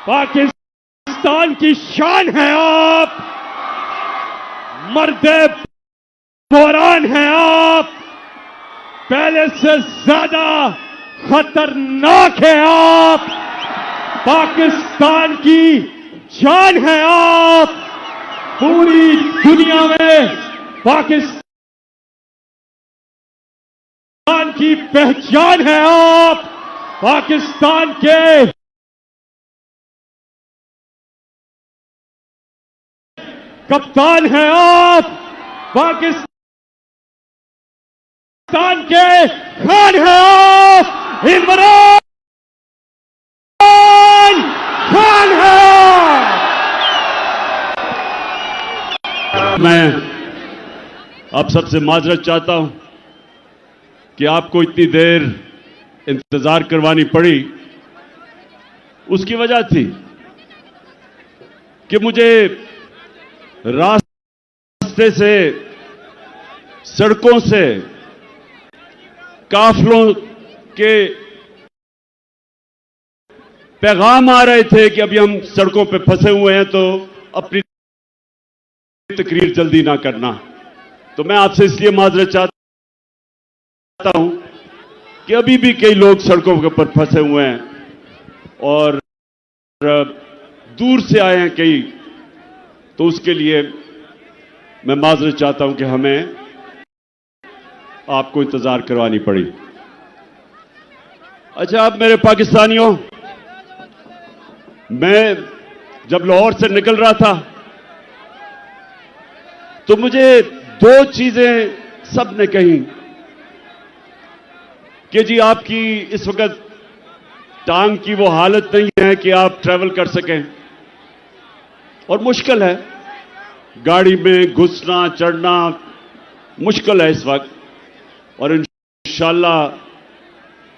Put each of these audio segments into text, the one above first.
पाकिस्तान की शान है आप, मर्दे बुरान है आप, पहले से ज्यादा खतरनाक है आप, पाकिस्तान की जान है आप, पूरी दुनिया में पाकिस्तान की पहचान है आप, पाकिस्तान के कप्तान हैं आप, पाकिस्तान के खान हैं आप, इमरान खान है। मैं आप सबसे माजरत चाहता हूं कि आपको इतनी देर इंतजार करवानी पड़ी। उसकी वजह थी कि मुझे रास्ते से, सड़कों से काफिलों के पैगाम आ रहे थे कि अभी हम सड़कों पे फंसे हुए हैं, तो अपनी तकरीर जल्दी ना करना। तो मैं आपसे इसलिए माजरत चाहता हूं कि अभी भी कई लोग सड़कों के ऊपर फंसे हुए हैं और दूर से आए हैं कई, तो उसके लिए मैं माजरत चाहता हूं कि हमें आपको इंतजार करवानी पड़ी। अच्छा, अब मेरे पाकिस्तानियों, मैं जब लाहौर से निकल रहा था तो मुझे दो चीजें सबने कही कि जी आपकी इस वक्त टांग की वो हालत नहीं है कि आप ट्रैवल कर सकें और मुश्किल है, गाड़ी में घुसना चढ़ना मुश्किल है इस वक्त, और इंशाअल्लाह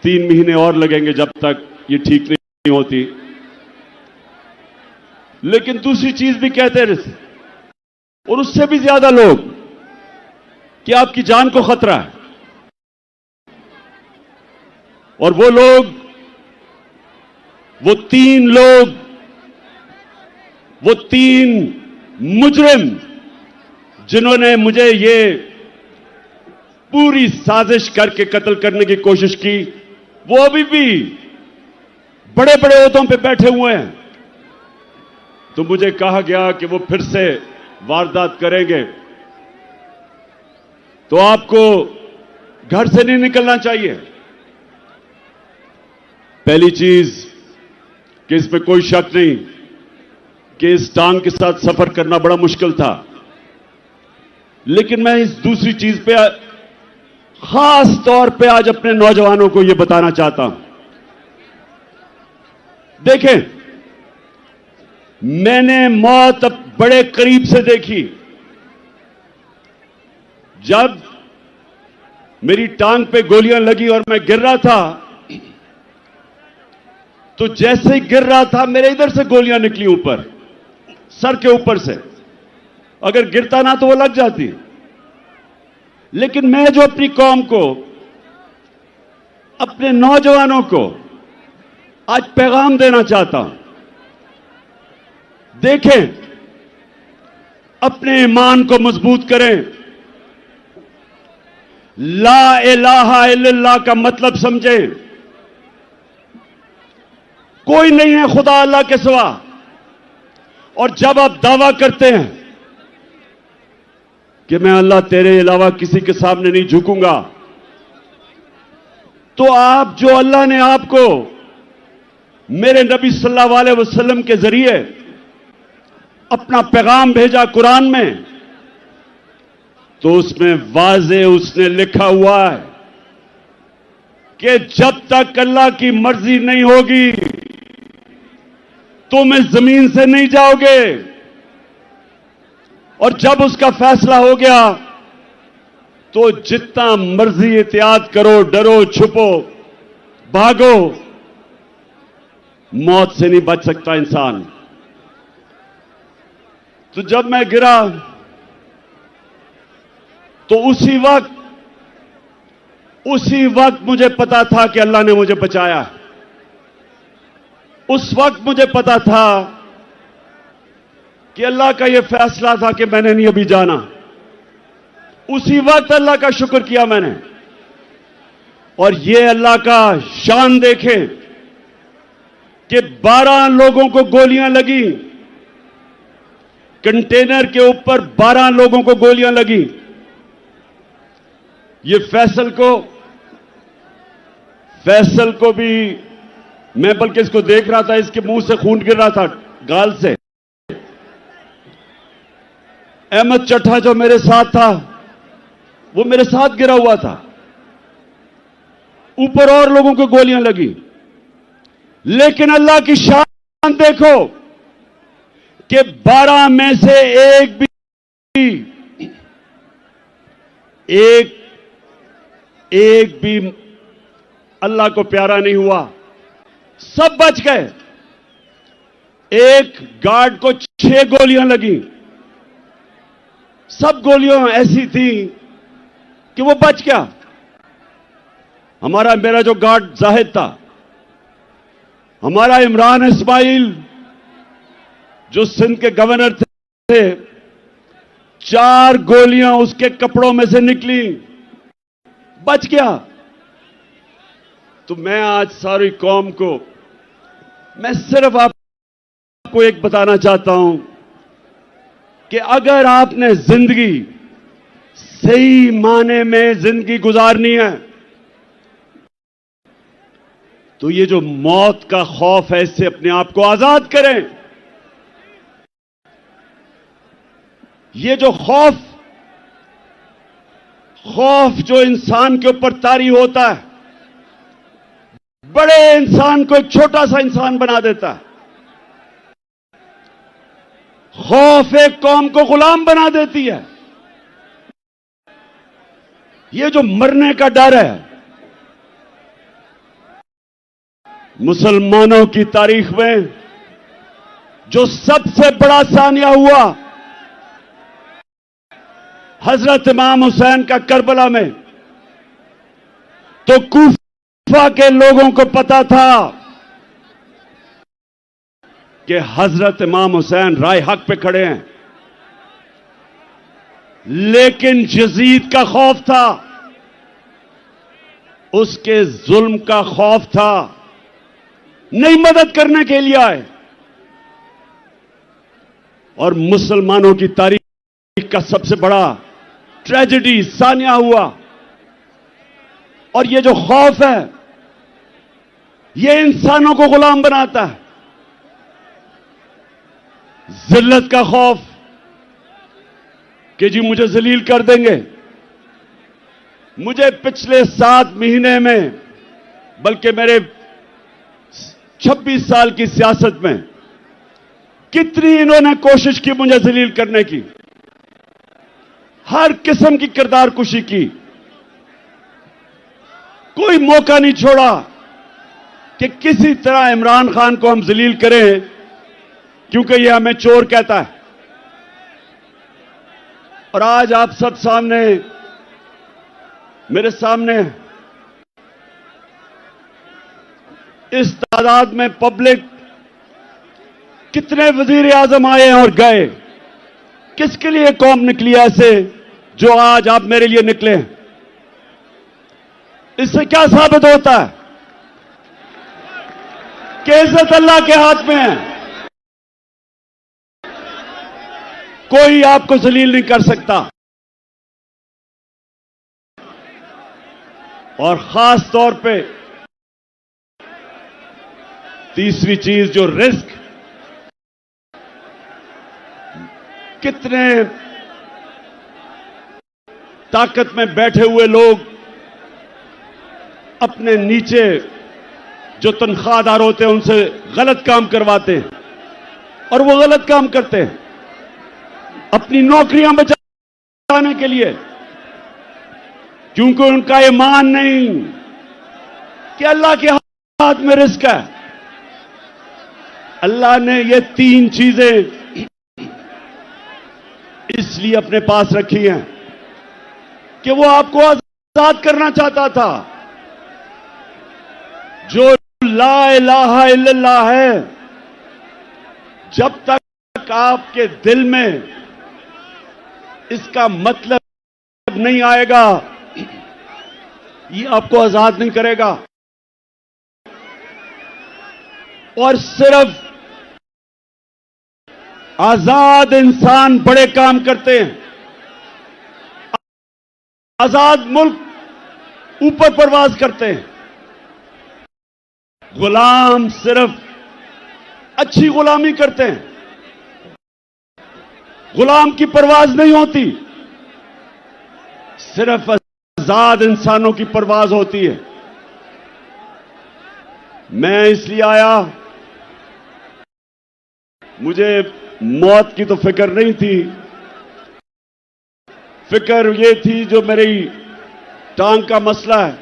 3 महीने और लगेंगे जब तक ये ठीक नहीं होती। लेकिन दूसरी चीज भी कहते रहे, और उससे भी ज्यादा लोग, कि आपकी जान को खतरा है। और वो लोग, वो तीन मुजरिम जिन्होंने मुझे ये पूरी साजिश करके कत्ल करने की कोशिश की, वो अभी भी बड़े बड़े ओहदों पे बैठे हुए हैं। तो मुझे कहा गया कि वो फिर से वारदात करेंगे, तो आपको घर से नहीं निकलना चाहिए। पहली चीज कि इसमें कोई शक नहीं कि इस टांग के साथ सफर करना बड़ा मुश्किल था, लेकिन मैं इस दूसरी चीज पे खास तौर पे आज अपने नौजवानों को यह बताना चाहता हूं। देखें, मैंने मौत अब बड़े करीब से देखी। जब मेरी टांग पे गोलियां लगी और मैं गिर रहा था, तो जैसे ही गिर रहा था मेरे इधर से गोलियां निकली ऊपर, सर के ऊपर से। अगर गिरता ना तो वो लग जाती। लेकिन मैं जो अपनी कौम को, अपने नौजवानों को आज पैगाम देना चाहता हूं, देखें, अपने ईमान को मजबूत करें। ला इलाहा इल्लल्लाह का मतलब समझें। कोई नहीं है खुदा अल्लाह के सिवा। और जब आप दावा करते हैं कि मैं अल्लाह तेरे अलावा किसी के सामने नहीं झुकूंगा, तो आप जो अल्लाह ने आपको मेरे नबी सल्लल्लाहु अलैहि वसल्लम के जरिए अपना पैगाम भेजा कुरान में, तो उसमें वाज़े उसने लिखा हुआ है कि जब तक अल्लाह की मर्जी नहीं होगी तुम इस जमीन से नहीं जाओगे, और जब उसका फैसला हो गया तो जितना मर्जी एहतियात करो, डरो, छुपो, भागो, मौत से नहीं बच सकता इंसान। तो जब मैं गिरा तो उसी वक्त मुझे पता था कि अल्लाह ने मुझे बचाया। उस वक्त मुझे पता था कि अल्लाह का यह फैसला था कि मैंने नहीं अभी जाना। उसी वक्त अल्लाह का शुक्र किया मैंने। और ये अल्लाह का शान देखें कि 12 लोगों को गोलियां लगी, कंटेनर के ऊपर 12 लोगों को गोलियां लगी। ये फैसल को भी, मैं बल्कि इसको देख रहा था, इसके मुंह से खून गिर रहा था, गाल से। अहमद चट्टा जो मेरे साथ था, वो मेरे साथ गिरा हुआ था। ऊपर और लोगों को गोलियां लगी, लेकिन अल्लाह की शान देखो कि 12 में से एक भी अल्लाह को प्यारा नहीं हुआ, सब बच गए। एक गार्ड को 6 गोलियां लगी, सब गोलियां ऐसी थी कि वो बच गया। मेरा जो गार्ड जाहिद था, हमारा इमरान इस्माइल जो सिंध के गवर्नर थे, 4 गोलियां उसके कपड़ों में से निकली, बच गया। तो मैं आज सारी कौम को, मैं सिर्फ आपको एक बताना चाहता हूं कि अगर आपने जिंदगी सही माने में जिंदगी गुजारनी है, तो ये जो मौत का खौफ है, इससे अपने आप को आजाद करें। ये जो खौफ जो इंसान के ऊपर तारी होता है, बड़े इंसान को एक छोटा सा इंसान बना देता है। खौफ एक कौम को गुलाम बना देती है। ये जो मरने का डर है, मुसलमानों की तारीख में जो सबसे बड़ा सानिया हुआ, हजरत इमाम हुसैन का करबला में, तो कूफा के लोगों को पता था कि हजरत इमाम हुसैन राय हक पे खड़े हैं, लेकिन यजीद का खौफ था, उसके जुल्म का खौफ था, नहीं मदद करने के लिए आए। और मुसलमानों की तारीख का सबसे बड़ा ट्रेजेडी सानिया हुआ। और ये जो खौफ है, ये इंसानों को गुलाम बनाता है। जिल्लत का खौफ कि जी मुझे जलील कर देंगे। मुझे पिछले 7 महीने में, बल्कि मेरे 26 साल की सियासत में, कितनी इन्होंने कोशिश की मुझे जलील करने की, हर किस्म की किरदार कुशी की। कोई मौका नहीं छोड़ा कि किसी तरह इमरान खान को हम जलील करें, क्योंकि यह हमें चोर कहता है। और आज आप सब सामने, मेरे सामने इस तादाद में पब्लिक, कितने वजीर आजम आए और गए, किसके लिए कौम निकली ऐसे जो आज आप मेरे लिए निकले? इससे क्या साबित होता है कि इज्जत अल्लाह के हाथ में है। कोई आपको जलील नहीं कर सकता। और खास तौर पे तीसरी चीज जो रिस्क, कितने ताकत में बैठे हुए लोग अपने नीचे जो तनख्वाहदार होते हैं उनसे गलत काम करवाते हैं, और वो गलत काम करते हैं अपनी नौकरियां बचाने के लिए, क्योंकि उनका ईमान नहीं कि अल्लाह के हाथ में रिस्क है। अल्लाह ने ये 3 चीजें इसलिए अपने पास रखी हैं कि वो आपको आजाद करना चाहता था। जो ला इलाहा इल्लल्लाह है, जब तक आपके दिल में इसका मतलब नहीं आएगा, ये आपको आजाद नहीं करेगा। और सिर्फ आजाद इंसान बड़े काम करते हैं। आजाद मुल्क ऊपर परवाज करते हैं। गुलाम सिर्फ अच्छी गुलामी करते हैं। गुलाम की परवाज नहीं होती, सिर्फ आजाद इंसानों की परवाज होती है। मैं इसलिए आया, मुझे मौत की तो फिक्र नहीं थी, फिक्र ये थी जो मेरी टांग का मसला है,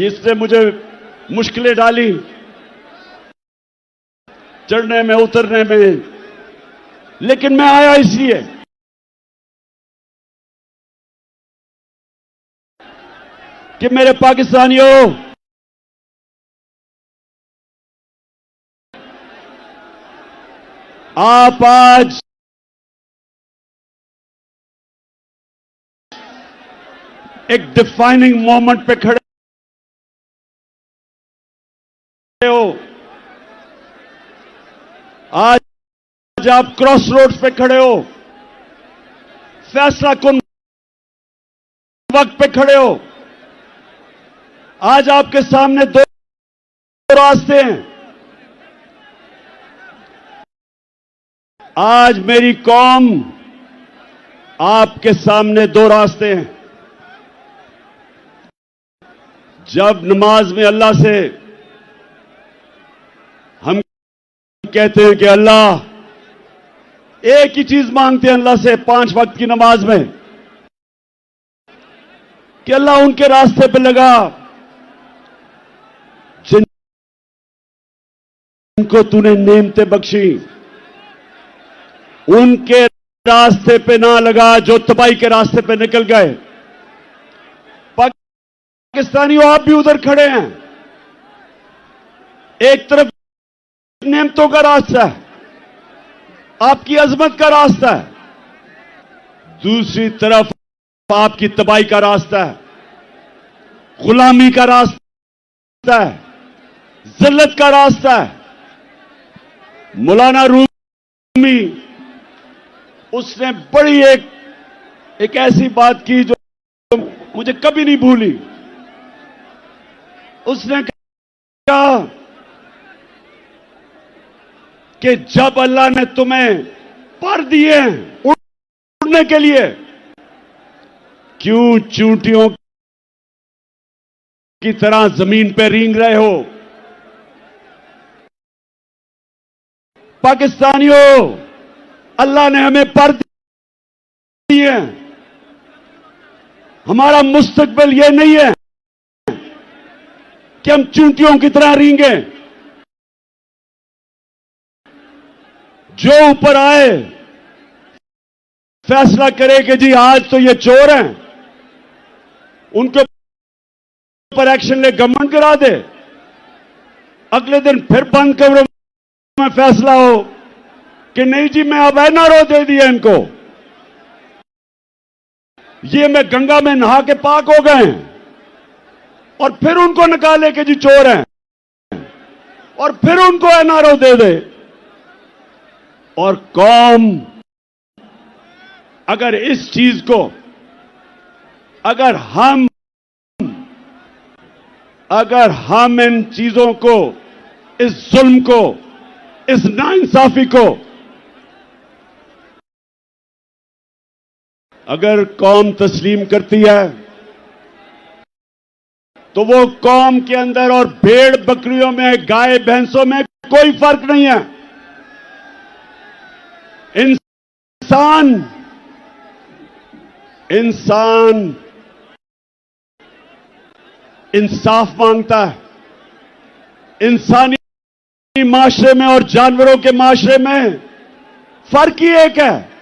इसने मुझे मुश्किलें डाली चढ़ने में उतरने में, लेकिन मैं आया इसलिए कि मेरे पाकिस्तानियों, आप आज एक डिफाइनिंग मोमेंट पे खड़े हो। आज आप क्रॉस रोड्स पे खड़े हो, फैसला कुन वक्त पे खड़े हो। आज आपके सामने दो रास्ते हैं। आज मेरी कौम, आपके सामने दो रास्ते हैं। जब नमाज में अल्लाह से हम कहते हैं कि अल्लाह, एक ही चीज मांगते हैं अल्लाह से 5 वक्त की नमाज में कि अल्लाह उनके रास्ते पे लगा जिनको तूने नेमतें बख्शी, उनके रास्ते पे ना लगा जो तबाही के रास्ते पे निकल गए। पाकिस्तानियों, आप भी उधर खड़े हैं। एक तरफ नेमतों का रास्ता है, आपकी अजमत का रास्ता है, दूसरी तरफ आपकी तबाही का रास्ता है, गुलामी का रास्ता है, जिल्लत का रास्ता है। मौलाना रूमी, उसने बड़ी एक ऐसी बात की जो मुझे कभी नहीं भूली। उसने कहा कि जब अल्लाह ने तुम्हें पर दिए उड़ने के लिए, क्यों चूंटियों की तरह जमीन पे रेंग रहे हो? पाकिस्तानियों, अल्लाह ने हमें पर दिए। हमारा मुस्तकबिल यह नहीं है कि हम चूंटियों की तरह रेंगे। जो ऊपर आए फैसला करे कि जी आज तो ये चोर हैं, उनके ऊपर एक्शन ले, गवर्नमेंट करा दे। अगले दिन फिर बंद कमरों में फैसला हो कि नहीं जी, मैं अब एनआरओ दे दिया इनको, ये मैं गंगा में नहा के पाक हो गए हैं, और फिर उनको निकाले कि जी चोर हैं, और फिर उनको एनआरओ दे दे। और कौम अगर इस चीज को, अगर हम इन चीजों को, इस जुल्म को, इस नाइंसाफी को अगर कौम तस्लीम करती है, तो वो कौम के अंदर और भेड़ बकरियों में, गाय भैंसों में कोई फर्क नहीं है। इंसान इंसाफ मांगता है। इंसानी माशरे में और जानवरों के माशरे में फर्क ही एक है।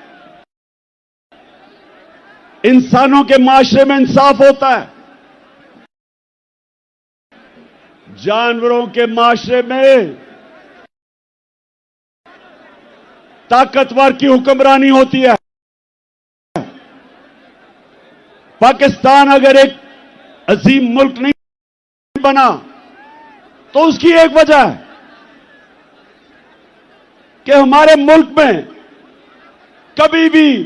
इंसानों के माशरे में इंसाफ होता है, जानवरों के माशरे में ताकतवर की हुक्मरानी होती है। पाकिस्तान अगर एक अजीम मुल्क नहीं बना तो उसकी एक वजह है कि हमारे मुल्क में कभी भी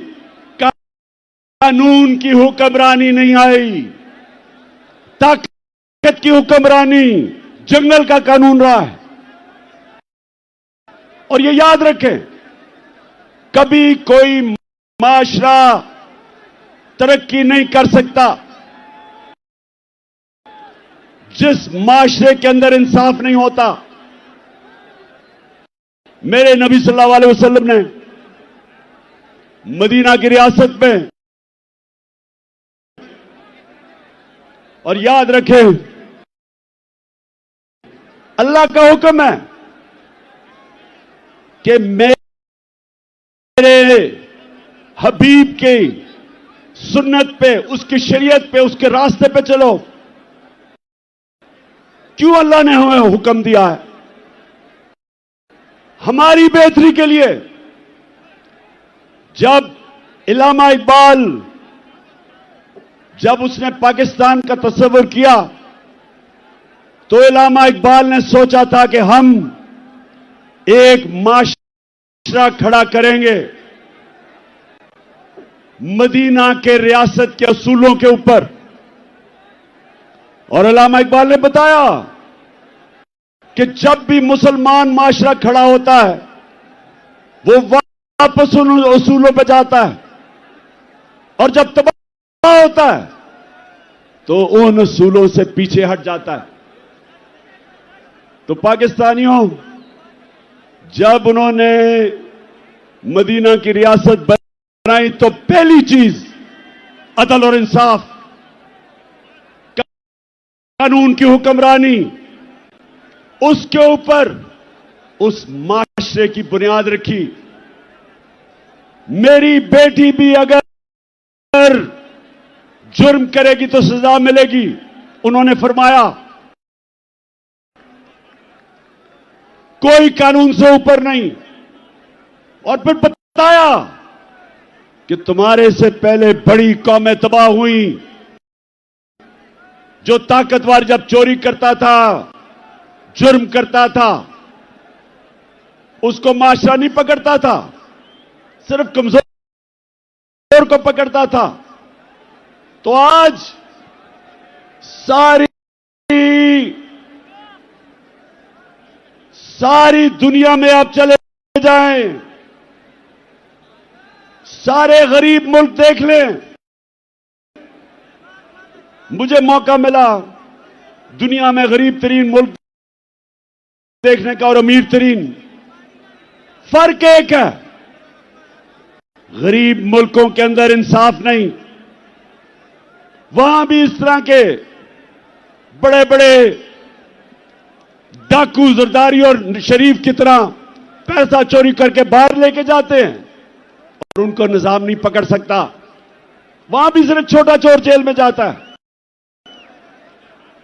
कानून की हुक्मरानी नहीं आई। ताकत की हुक्मरानी जंगल का कानून रहा है। और ये याद रखें, कभी कोई माशरा तरक्की नहीं कर सकता जिस माशरे के अंदर इंसाफ नहीं होता। मेरे नबी सल्लल्लाहु अलैहि वसल्लम ने मदीना की रियासत में, और याद रखें अल्लाह का हुक्म है कि मेरे हबीब के सुन्नत पे, उसकी शरीयत पे, उसके रास्ते पे चलो। क्यों अल्लाह ने हमें हुक्म दिया है? हमारी बेहतरी के लिए। जब इल्लामा इकबाल जब उसने पाकिस्तान का तस्वर किया तो इल्लामा इकबाल ने सोचा था कि हम एक माशरा खड़ा करेंगे मदीना के रियासत के असूलों के ऊपर। और इल्लामा इकबाल ने बताया कि जब भी मुसलमान माशरा खड़ा होता है वो वापस उन असूलों पर जाता है, और जब तबाह होता है तो उन असूलों से पीछे हट जाता है। तो पाकिस्तानियों, जब उन्होंने मदीना की रियासत बनाई तो पहली चीज अदल और इंसाफ, कानून की हुक्मरानी, उसके ऊपर उस माशरे की बुनियाद रखी। मेरी बेटी भी अगर जुर्म करेगी तो सजा मिलेगी, उन्होंने फरमाया। कोई कानून से ऊपर नहीं। और फिर बताया कि तुम्हारे से पहले बड़ी कौमें तबाह हुई। जो ताकतवर जब चोरी करता था, जुर्म करता था, उसको माशरा नहीं पकड़ता था, सिर्फ कमजोर को पकड़ता था। तो आज सारी दुनिया में आप चले जाएं, सारे गरीब मुल्क देख लें। मुझे मौका मिला दुनिया में गरीब तरीन मुल्क देखने का और अमीर तरीन। फर्क एक है, गरीब मुल्कों के अंदर इंसाफ नहीं। वहां भी इस तरह के बड़े बड़े डाकू, जरदारी और शरीफ की तरह पैसा चोरी करके बाहर लेके जाते हैं और उनको निजाम नहीं पकड़ सकता। वहां भी सिर्फ छोटा चोर जेल में जाता है।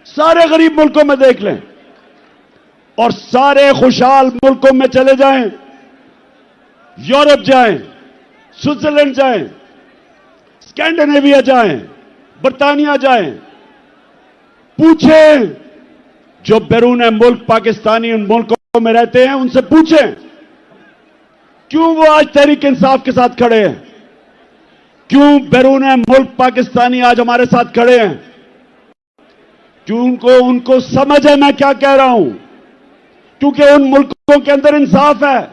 सारे गरीब मुल्कों में देख लें और सारे खुशहाल मुल्कों में चले जाएं, यूरोप जाएं, स्विट्जरलैंड जाएं, स्कैंडिनेविया जाएं, बर्तानिया जाएं, पूछें जो बैरून मुल्क पाकिस्तानी उन मुल्कों में रहते हैं, उनसे पूछें क्यों वो आज तहरीक इंसाफ के साथ खड़े हैं, क्यों बैरून मुल्क पाकिस्तानी आज हमारे साथ खड़े हैं, क्यों उनको समझ है मैं क्या कह रहा हूं, क्योंकि उन मुल्कों के अंदर इंसाफ है।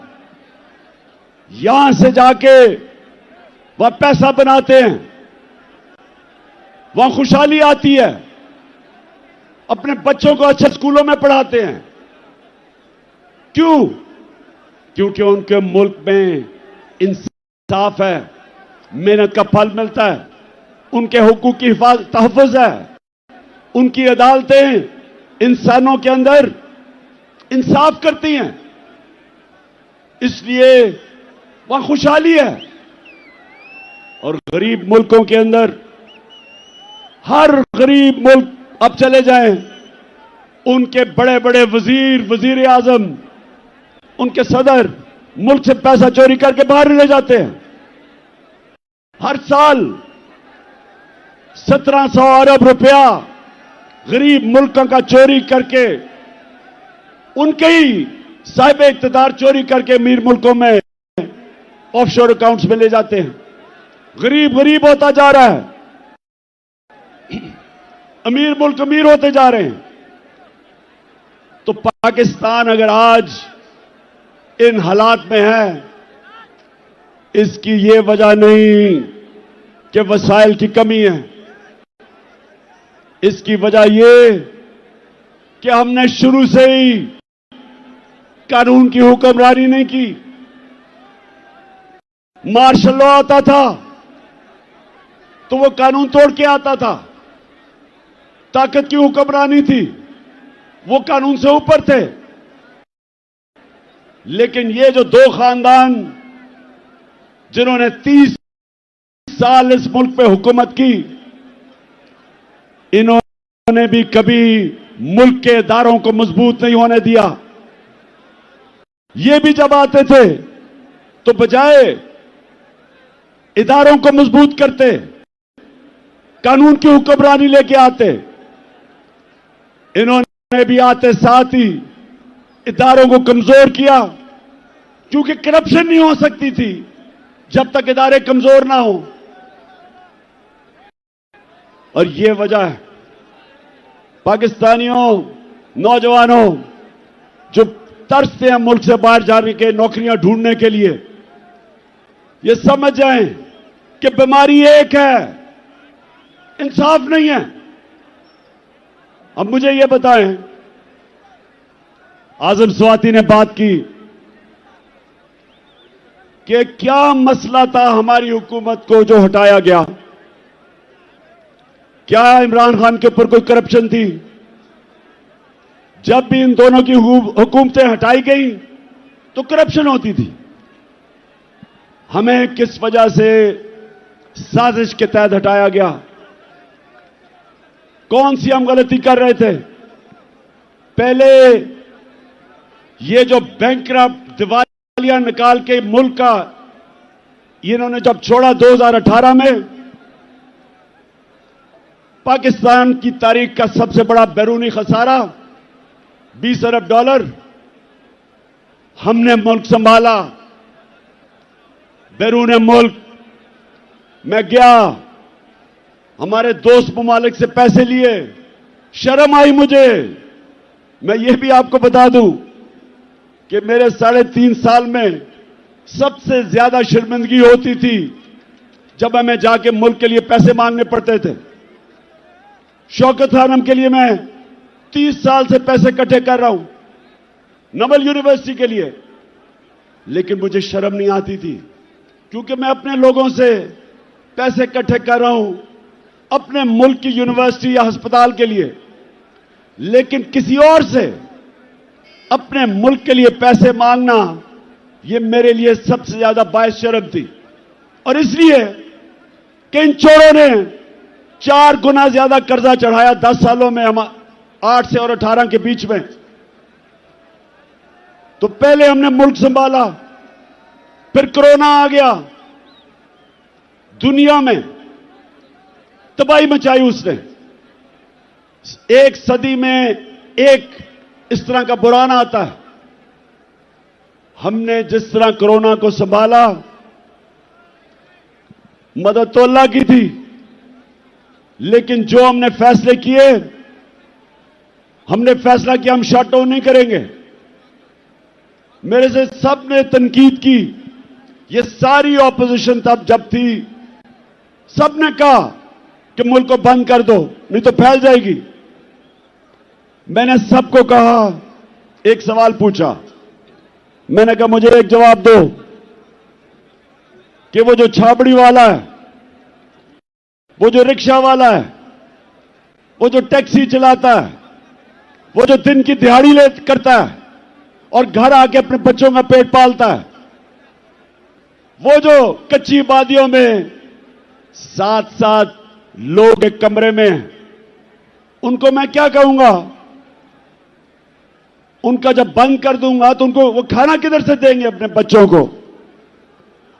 यहां से जाके वह पैसा बनाते हैं, वहां खुशहाली आती है, अपने बच्चों को अच्छे स्कूलों में पढ़ाते हैं। क्यों? क्योंकि उनके मुल्क में इंसाफ है, मेहनत का फल मिलता है, उनके हुकूक की तहफ़्फ़ुज़ है, उनकी अदालतें इंसानों के अंदर इंसाफ करती हैं, इसलिए वहां खुशहाली है। और गरीब मुल्कों के अंदर, हर गरीब मुल्क अब चले जाएं, उनके बड़े बड़े वजीर आजम, उनके सदर मुल्क से पैसा चोरी करके बाहर ले जाते हैं। हर साल 1700 अरब रुपया गरीब मुल्कों का चोरी करके, उनके ही साहिब इख्तियार चोरी करके अमीर मुल्कों में ऑफशोर अकाउंट्स में ले जाते हैं। गरीब होता जा रहा है, अमीर मुल्क अमीर होते जा रहे हैं। तो पाकिस्तान अगर आज इन हालात में है, इसकी ये वजह नहीं कि वसाइल की कमी है, इसकी वजह ये कि हमने शुरू से ही कानून की हुक्मरानी नहीं की। मार्शल लॉ आता था तो वो कानून तोड़ के आता था, ताकत की हुक्मरानी थी, वो कानून से ऊपर थे। लेकिन ये जो दो खानदान जिन्होंने 30 साल इस मुल्क पे हुकूमत की, इन्होंने भी कभी मुल्क के इदारों को मजबूत नहीं होने दिया। ये भी जब आते थे तो बजाय इदारों को मजबूत करते, कानून की हुक्मरानी लेके आते, इन्होंने भी आते साथ ही इदारों को कमजोर किया, क्योंकि करप्शन नहीं हो सकती थी जब तक इदारे कमजोर ना हो। और ये वजह है पाकिस्तानियों, नौजवानों जो तरसते हैं मुल्क से बाहर जाने के, नौकरियां ढूंढने के लिए, ये समझ जाएं कि बीमारी एक है, इंसाफ नहीं है। अब मुझे ये बताएं, आजम स्वाति ने बात की कि क्या मसला था हमारी हुकूमत को जो हटाया गया? क्या इमरान खान के ऊपर कोई करप्शन थी? जब भी इन दोनों की हुकूमतें हटाई गई तो करप्शन होती थी। हमें किस वजह से साजिश के तहत हटाया गया? कौन सी हम गलती कर रहे थे? पहले ये जो बैंकरप्ट दिवालिया निकाल के मुल्क का इन्होंने जब छोड़ा 2018 में, पाकिस्तान की तारीख का सबसे बड़ा बैरूनी खसारा 20 अरब डॉलर, हमने मुल्क संभाला। बैरून मुल्क मैं गया, हमारे दोस्त ममालिक से पैसे लिए, शर्म आई मुझे। मैं ये भी आपको बता दूं कि मेरे 3.5 साल में सबसे ज्यादा शर्मिंदगी होती थी जब हमें जाके मुल्क के लिए पैसे मांगने पड़ते थे। शौकत खानम के लिए मैं 30 साल से पैसे इकट्ठे कर रहा हूं, नवल यूनिवर्सिटी के लिए, लेकिन मुझे शर्म नहीं आती थी, क्योंकि मैं अपने लोगों से पैसे इकट्ठे कर रहा हूं अपने मुल्क की यूनिवर्सिटी या अस्पताल के लिए। लेकिन किसी और से अपने मुल्क के लिए पैसे मांगना, यह मेरे लिए सबसे ज्यादा बायस शर्म थी। और इसलिए कि इन चोरों ने 4 गुना ज्यादा कर्जा चढ़ाया 10 सालों में, हम 8 से और 18 के बीच में। तो पहले हमने मुल्क संभाला, फिर कोरोना आ गया, दुनिया में तबाही मचाई उसने। एक सदी में एक इस तरह का बुरान आता है। हमने जिस तरह कोरोना को संभाला, मदद तो अल्लाह की थी, लेकिन जो हमने फैसले किए, हमने फैसला किया हम शट डाउन नहीं करेंगे। मेरे से सबने तनकीद की, ये सारी ऑपोजिशन तब जब थी, सबने कहा कि मुल्क को बंद कर दो नहीं तो फैल जाएगी। मैंने सबको कहा, एक सवाल पूछा, मैंने कहा मुझे एक जवाब दो कि वो जो छाबड़ी वाला है, वो जो रिक्शा वाला है, वो जो टैक्सी चलाता है, वो जो दिन की दिहाड़ी करता है और घर आके अपने बच्चों का पेट पालता है, वो जो कच्ची वादियों में 7-7 लोग एक कमरे में हैं, उनको मैं क्या कहूंगा? उनका जब बंद कर दूंगा तो उनको वो खाना किधर से देंगे अपने बच्चों को।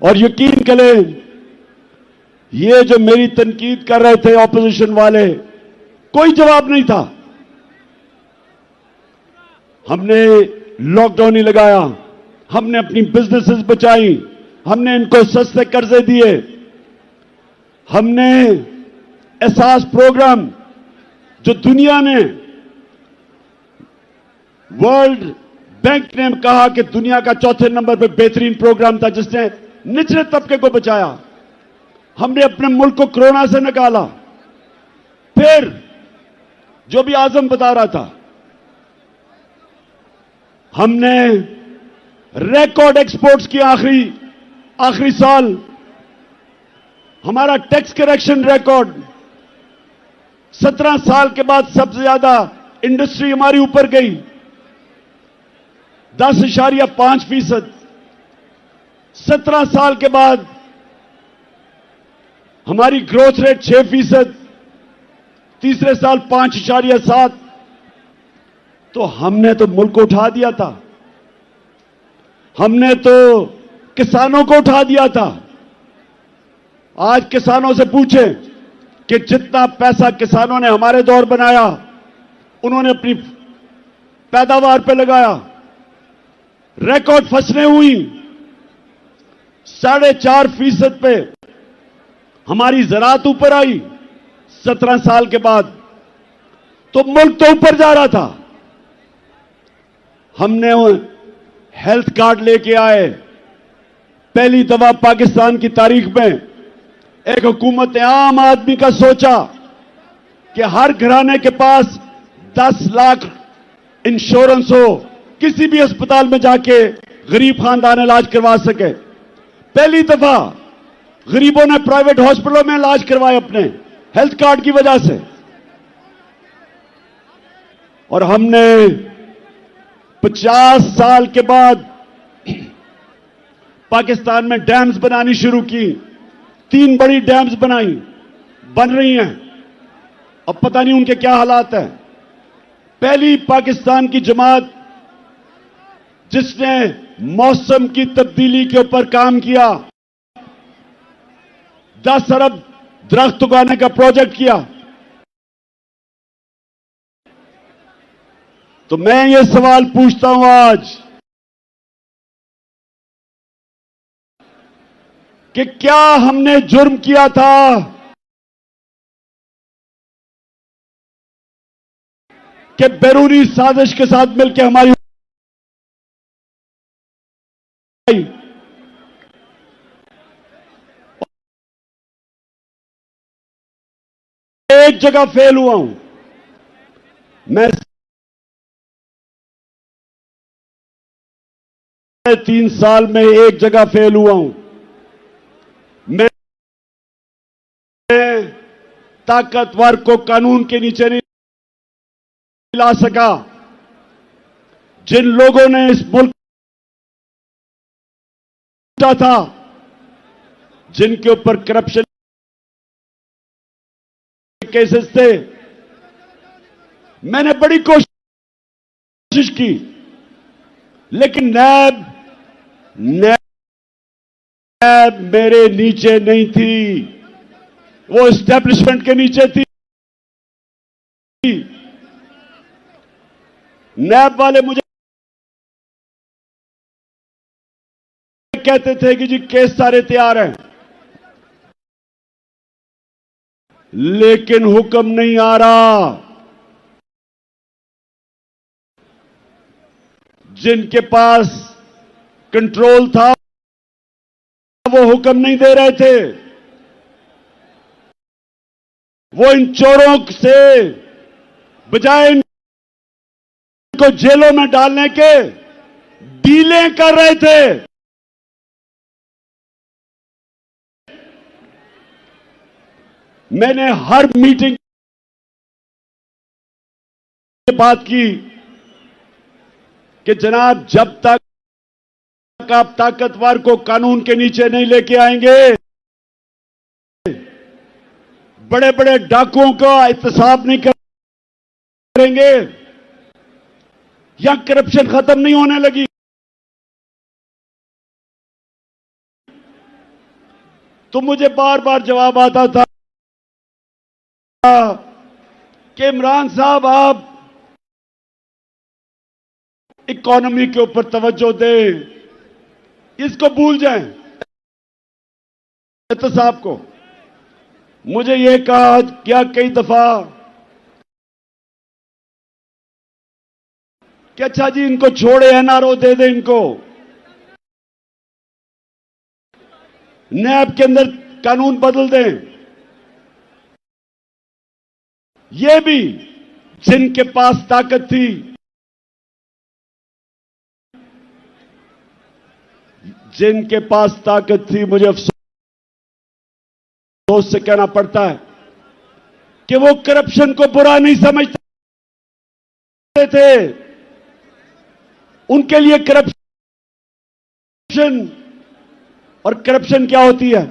और यकीन करें, ये जो मेरी तनकीद कर रहे थे ऑपोजिशन वाले, कोई जवाब नहीं था। हमने लॉकडाउन ही लगाया, हमने अपनी बिजनेसेस बचाई, हमने इनको सस्ते कर्जे दिए, हमने एहसास प्रोग्राम जो दुनिया ने, वर्ल्ड बैंक ने कहा कि दुनिया का चौथे नंबर पर बेहतरीन प्रोग्राम था जिसने निचले तबके को बचाया, हमने अपने मुल्क को कोरोना से निकाला। फिर जो भी आजम बता रहा था, हमने रिकॉर्ड एक्सपोर्ट्स की। आखिरी साल हमारा टैक्स करेक्शन रिकॉर्ड, 17 साल के बाद सबसे ज्यादा इंडस्ट्री हमारी ऊपर गई, 10.5%। 17 साल के बाद हमारी ग्रोथ रेट 6%, तीसरे साल 5.7। तो हमने तो मुल्क को उठा दिया था, हमने तो किसानों को उठा दिया था। आज किसानों से पूछें कि जितना पैसा किसानों ने हमारे दौर बनाया, उन्होंने अपनी पैदावार पे लगाया, रिकॉर्ड फसलें हुई, 4.5% पे हमारी ज़राअत ऊपर आई 17 साल के बाद। तो मुल्क तो ऊपर जा रहा था। हमने हेल्थ कार्ड लेके आए, पहली दफा पाकिस्तान की तारीख में एक हुकूमत ने आम आदमी का सोचा कि हर घराने के पास 10 लाख इंश्योरेंस हो, किसी भी अस्पताल में जाके गरीब खानदान इलाज करवा सके। पहली दफा गरीबों ने प्राइवेट हॉस्पिटलों में इलाज करवाए अपने हेल्थ कार्ड की वजह से। और हमने 50 साल के बाद पाकिस्तान में डैम्स बनानी शुरू की। 3 बड़ी डैम्स बन रही हैं, अब पता नहीं उनके क्या हालात हैं। पहली पाकिस्तान की जमात जिसने मौसम की तब्दीली के ऊपर काम किया, 10 अरब दरख्त उगाने का प्रोजेक्ट किया। तो मैं ये सवाल पूछता हूं आज कि क्या हमने जुर्म किया था कि बैरूनी साजिश के साथ मिलकर हमारी एक जगह फेल हुआ हूं मैं। 3 साल में एक जगह फेल हुआ हूं मैं। ताकतवर को कानून के नीचे नहीं ला सका। जिन लोगों ने इस मुल्क था, जिनके ऊपर करप्शन केसेस थे, मैंने बड़ी कोशिश की, लेकिन नैब मेरे नीचे नहीं थी, वो एस्टेब्लिशमेंट के नीचे थी। नैब वाले मुझे कहते थे कि जी केस सारे तैयार हैं, लेकिन हुक्म नहीं आ रहा। जिनके पास कंट्रोल था वो हुक्म नहीं दे रहे थे। वो इन चोरों से बजाय इनको जेलों में डालने के डीलें कर रहे थे। मैंने हर मीटिंग में बात की कि जनाब, जब तक आप ताकतवर को कानून के नीचे नहीं लेके आएंगे, बड़े बड़े डाकुओं का एहतसाब नहीं करेंगे, या करप्शन खत्म नहीं होने लगी? तो मुझे बार बार जवाब आता था कि इमरान साहब आप इकोनॉमी के ऊपर तवज्जो दें, इसको भूल जाएं। तो साहब को मुझे यह कहा क्या कई दफा कि अच्छा जी इनको छोड़े, एनआरओ दे दें इनको, नैब के अंदर कानून बदल दें। ये भी जिनके पास ताकत थी, जिनके पास ताकत थी, मुझे अफसोस से कहना पड़ता है कि वो करप्शन को बुरा नहीं समझते थे। उनके लिए करप्शन, और करप्शन क्या होती है?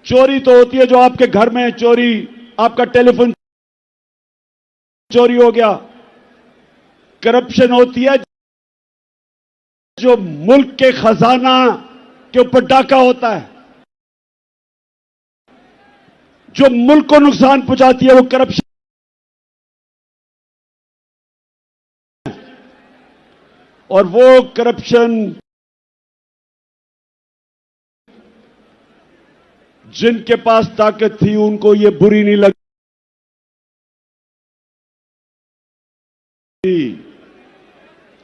चोरी तो होती है जो आपके घर में चोरी, आपका टेलीफोन चोरी हो गया। करप्शन होती है जो मुल्क के खजाना के ऊपर डाका होता है, जो मुल्क को नुकसान पहुंचाती है, वो करप्शन। और वो करप्शन जिनके पास ताकत थी उनको ये बुरी नहीं लगी,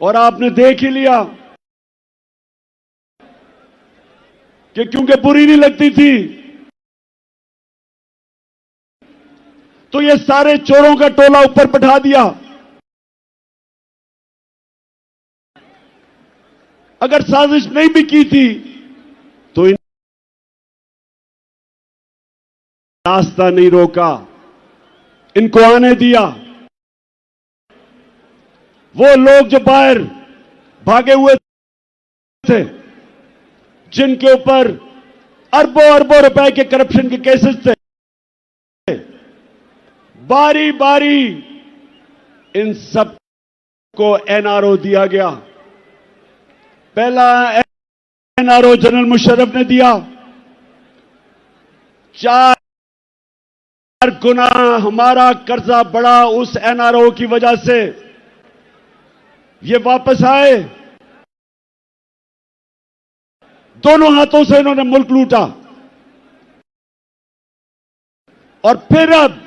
और आपने देख ही लिया कि क्योंकि बुरी नहीं लगती थी तो ये सारे चोरों का टोला ऊपर बैठा दिया। अगर साजिश नहीं भी की थी तो रास्ता नहीं रोका, इनको आने दिया। वो लोग जो बाहर भागे हुए थे, जिनके ऊपर अरबों अरबों रुपए के करप्शन के केसेस थे, बारी बारी इन सब को एनआरओ दिया गया। पहला एनआरओ जनरल मुशर्रफ ने दिया, 4 गुना हमारा कर्जा बढ़ा उस एनआरओ की वजह से। ये वापस आए, दोनों हाथों से इन्होंने मुल्क लूटा, और फिर अब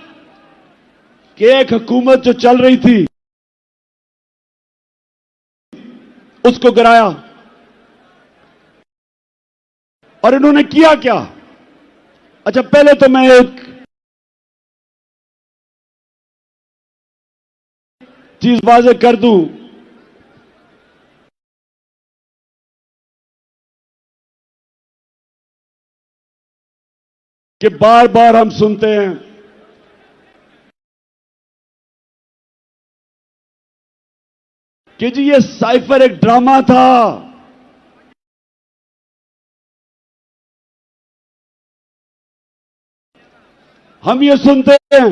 कि एक हुकूमत जो चल रही थी उसको गिराया। और इन्होंने किया क्या? अच्छा, पहले तो मैं एक चीज वाज़ेह कर दूं कि बार बार हम सुनते हैं कि जी ये साइफर एक ड्रामा था। हम ये सुनते हैं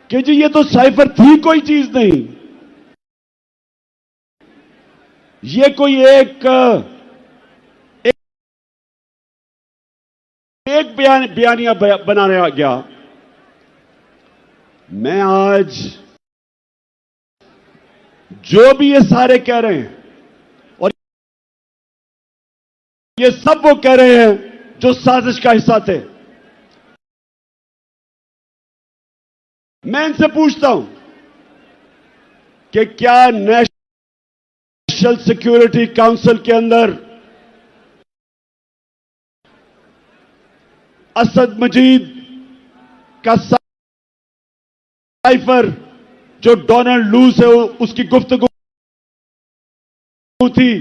कि जी ये तो साइफर थी कोई चीज नहीं, ये कोई एक बयानिया बनाने गया। मैं आज जो भी ये सारे कह रहे हैं, और ये सब वो कह रहे हैं जो साजिश का हिस्सा थे, मैं इनसे पूछता हूं कि क्या नेशनल सिक्योरिटी काउंसिल के अंदर असद मजीद का साइफर जो डोनाल्ड लू से उसकी गुफ्तगू थी,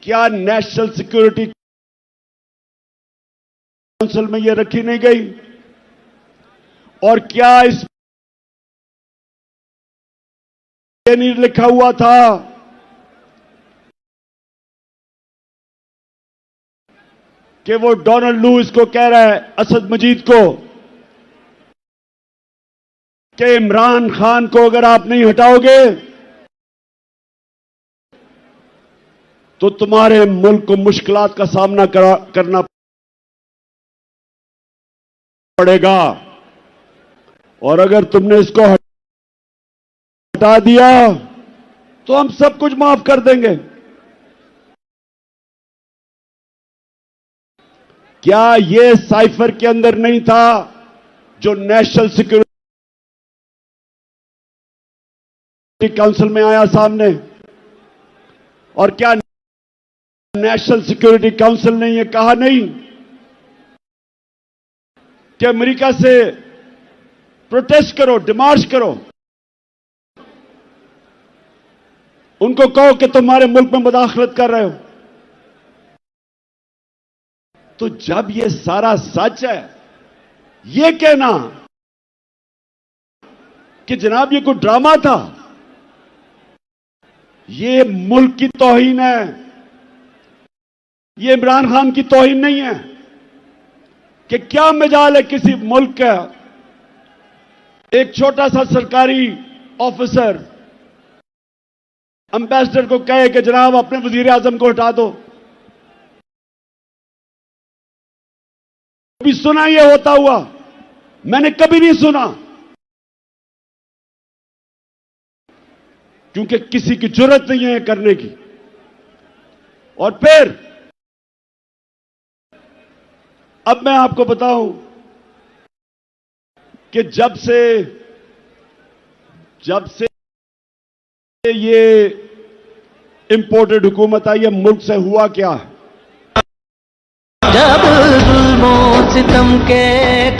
क्या नेशनल सिक्योरिटी काउंसिल में यह रखी नहीं गई? और क्या इस नहीं लिखा हुआ था कि वो डोनाल्ड लुइस को कह रहा है, असद मजीद को, कि इमरान खान को अगर आप नहीं हटाओगे तो तुम्हारे मुल्क को मुश्किलात का सामना करना पड़ेगा, और अगर तुमने इसको हटा दिया तो हम सब कुछ माफ कर देंगे। क्या यह साइफर के अंदर नहीं था जो नेशनल सिक्योरिटी काउंसिल में आया सामने? और क्या नेशनल सिक्योरिटी काउंसिल ने यह कहा नहीं कि अमेरिका से प्रोटेस्ट करो, डिमार्च करो, उनको कहो कि तुम्हारे मुल्क में मुदाखलत कर रहे हो? तो जब यह सारा सच है, यह कहना कि जनाब ये कोई ड्रामा था, ये मुल्क की तौहीन है, ये इमरान खान की तौहीन नहीं है। कि क्या मजाल है किसी मुल्क का एक छोटा सा सरकारी ऑफिसर एम्बेसडर को कहे कि जनाब अपने वजीर आजम को हटा दो। कभी सुना यह होता हुआ? मैंने कभी नहीं सुना, क्योंकि किसी की जरूरत नहीं है करने की। और फिर अब मैं आपको बताऊं कि जब से ये इंपोर्टेड हुकूमत आई है, मुल्क से हुआ क्या है? जब जुल्मो सितम के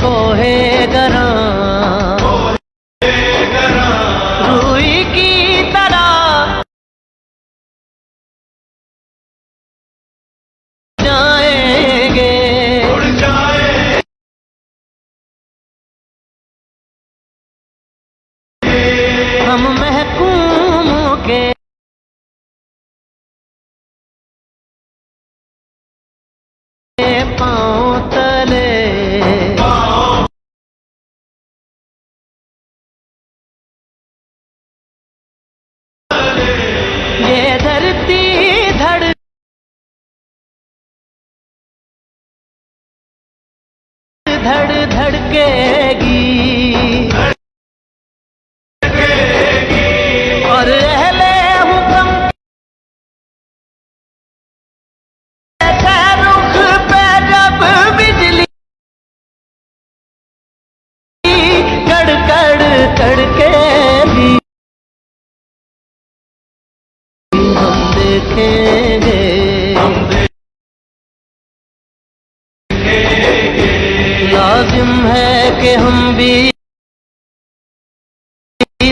कोहे गरा रूई की तरह जाएंगे, हम महकूमों के पांव तले ये धरती धड़ धड़केगी और अहले हुक्म के रुख पे जब बिजली कड़कड़ कड़केगी, हम देखेंगे लाजिम है कि हम भी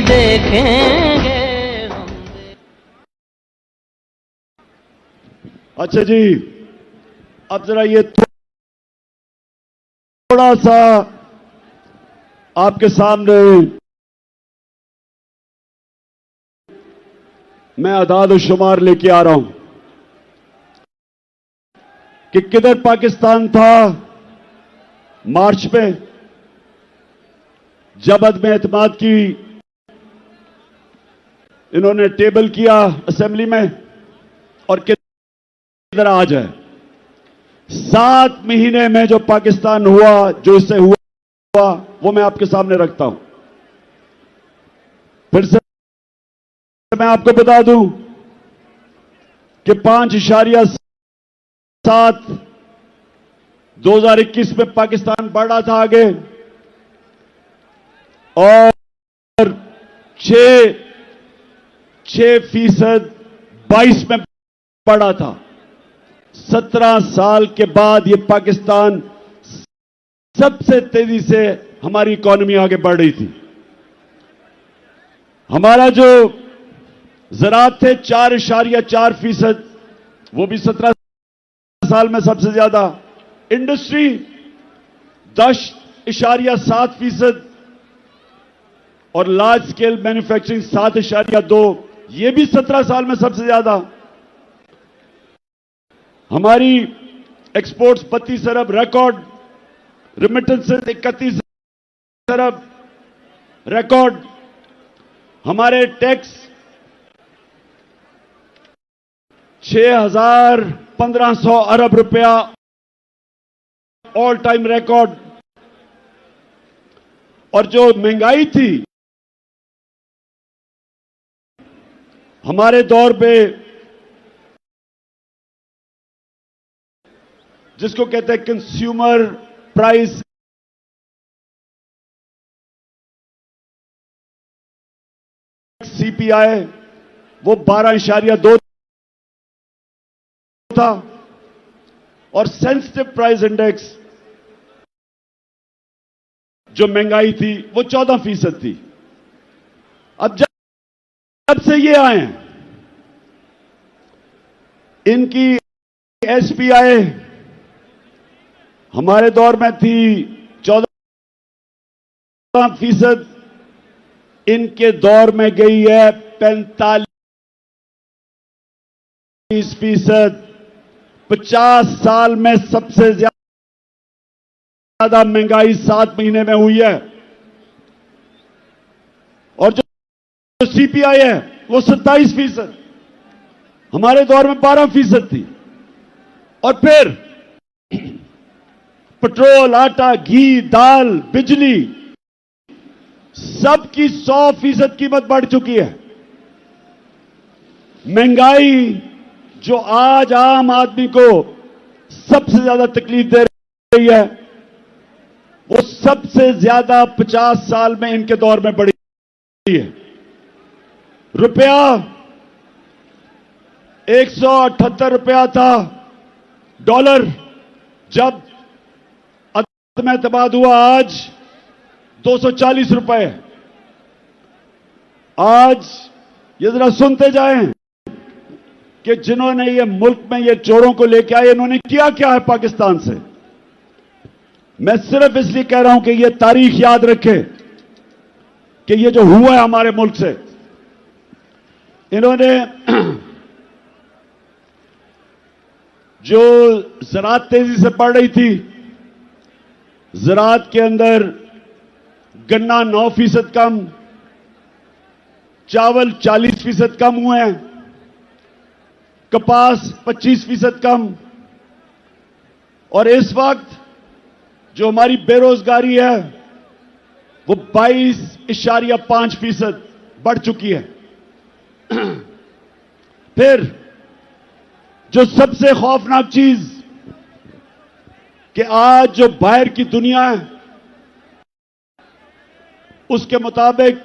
देखेंगे। अच्छा जी, अब जरा ये थोड़ा सा आपके सामने मैं अदाद और शुमार लेके आ रहा हूं कि किधर पाकिस्तान था मार्च में जब अदम एतमाद की इन्होंने टेबल किया असेंबली में, और किधर आज है। 7 महीने में जो पाकिस्तान हुआ, जो इससे हुआ, वो मैं आपके सामने रखता हूं। फिर से मैं आपको बता दूं कि 5.7 2021 में पाकिस्तान बढ़ा था आगे, और 6% 22 में बढ़ा था। 17 साल के बाद ये पाकिस्तान सबसे तेजी से हमारी इकॉनमी आगे बढ़ रही थी। हमारा जो ज़राअत थे 4.4%, वो भी 17 साल में सबसे ज्यादा। इंडस्ट्री 10.7%, और लार्ज स्केल मैन्युफैक्चरिंग 7.2, ये भी 17 साल में सबसे ज्यादा। हमारी एक्सपोर्ट्स 32 अरब, रिकॉर्ड रिमिटेंसेस 31 अरब, रिकॉर्ड। हमारे टैक्स 6,1500 अरब रुपया, ऑल टाइम रिकॉर्ड। और जो महंगाई थी हमारे दौर पे, जिसको कहते हैं कंज्यूमर प्राइस सीपीआई, वो 12.2 था, और सेंसिटिव प्राइस इंडेक्स जो महंगाई थी वो 14% थी। अब जब से ये आए हैं, इनकी एसपीआई हमारे दौर में थी 14%, इनके दौर में गई है 45%। 50 साल में सबसे ज्यादा महंगाई 7 महीने में हुई है। और जो सीपीआई है वो 27%, हमारे दौर में 12% थी। और फिर पेट्रोल, आटा, घी, दाल, बिजली, सबकी 100% कीमत बढ़ चुकी है। महंगाई जो आज आम आदमी को सबसे ज्यादा तकलीफ दे रही है, वो सबसे ज्यादा 50 साल में इनके दौर में बढ़ी है। रुपया 178 रुपया था डॉलर जब अदम एतमाद हुआ, आज 240 रुपए। आज ये जरा सुनते जाएं कि जिन्होंने ये मुल्क में ये चोरों को लेके आए, इन्होंने किया क्या है पाकिस्तान से। मैं सिर्फ इसलिए कह रहा हूं कि ये तारीख याद रखे कि ये जो हुआ है हमारे मुल्क से। इन्होंने जो ज़राअत तेजी से बढ़ रही थी, ज़राअत के अंदर गन्ना 9% कम, चावल 40% कम हुए हैं, कपास 25% कम। और इस वक्त जो हमारी बेरोजगारी है वो 22.5% बढ़ चुकी है। फिर जो सबसे खौफनाक चीज कि आज जो बाहर की दुनिया है उसके मुताबिक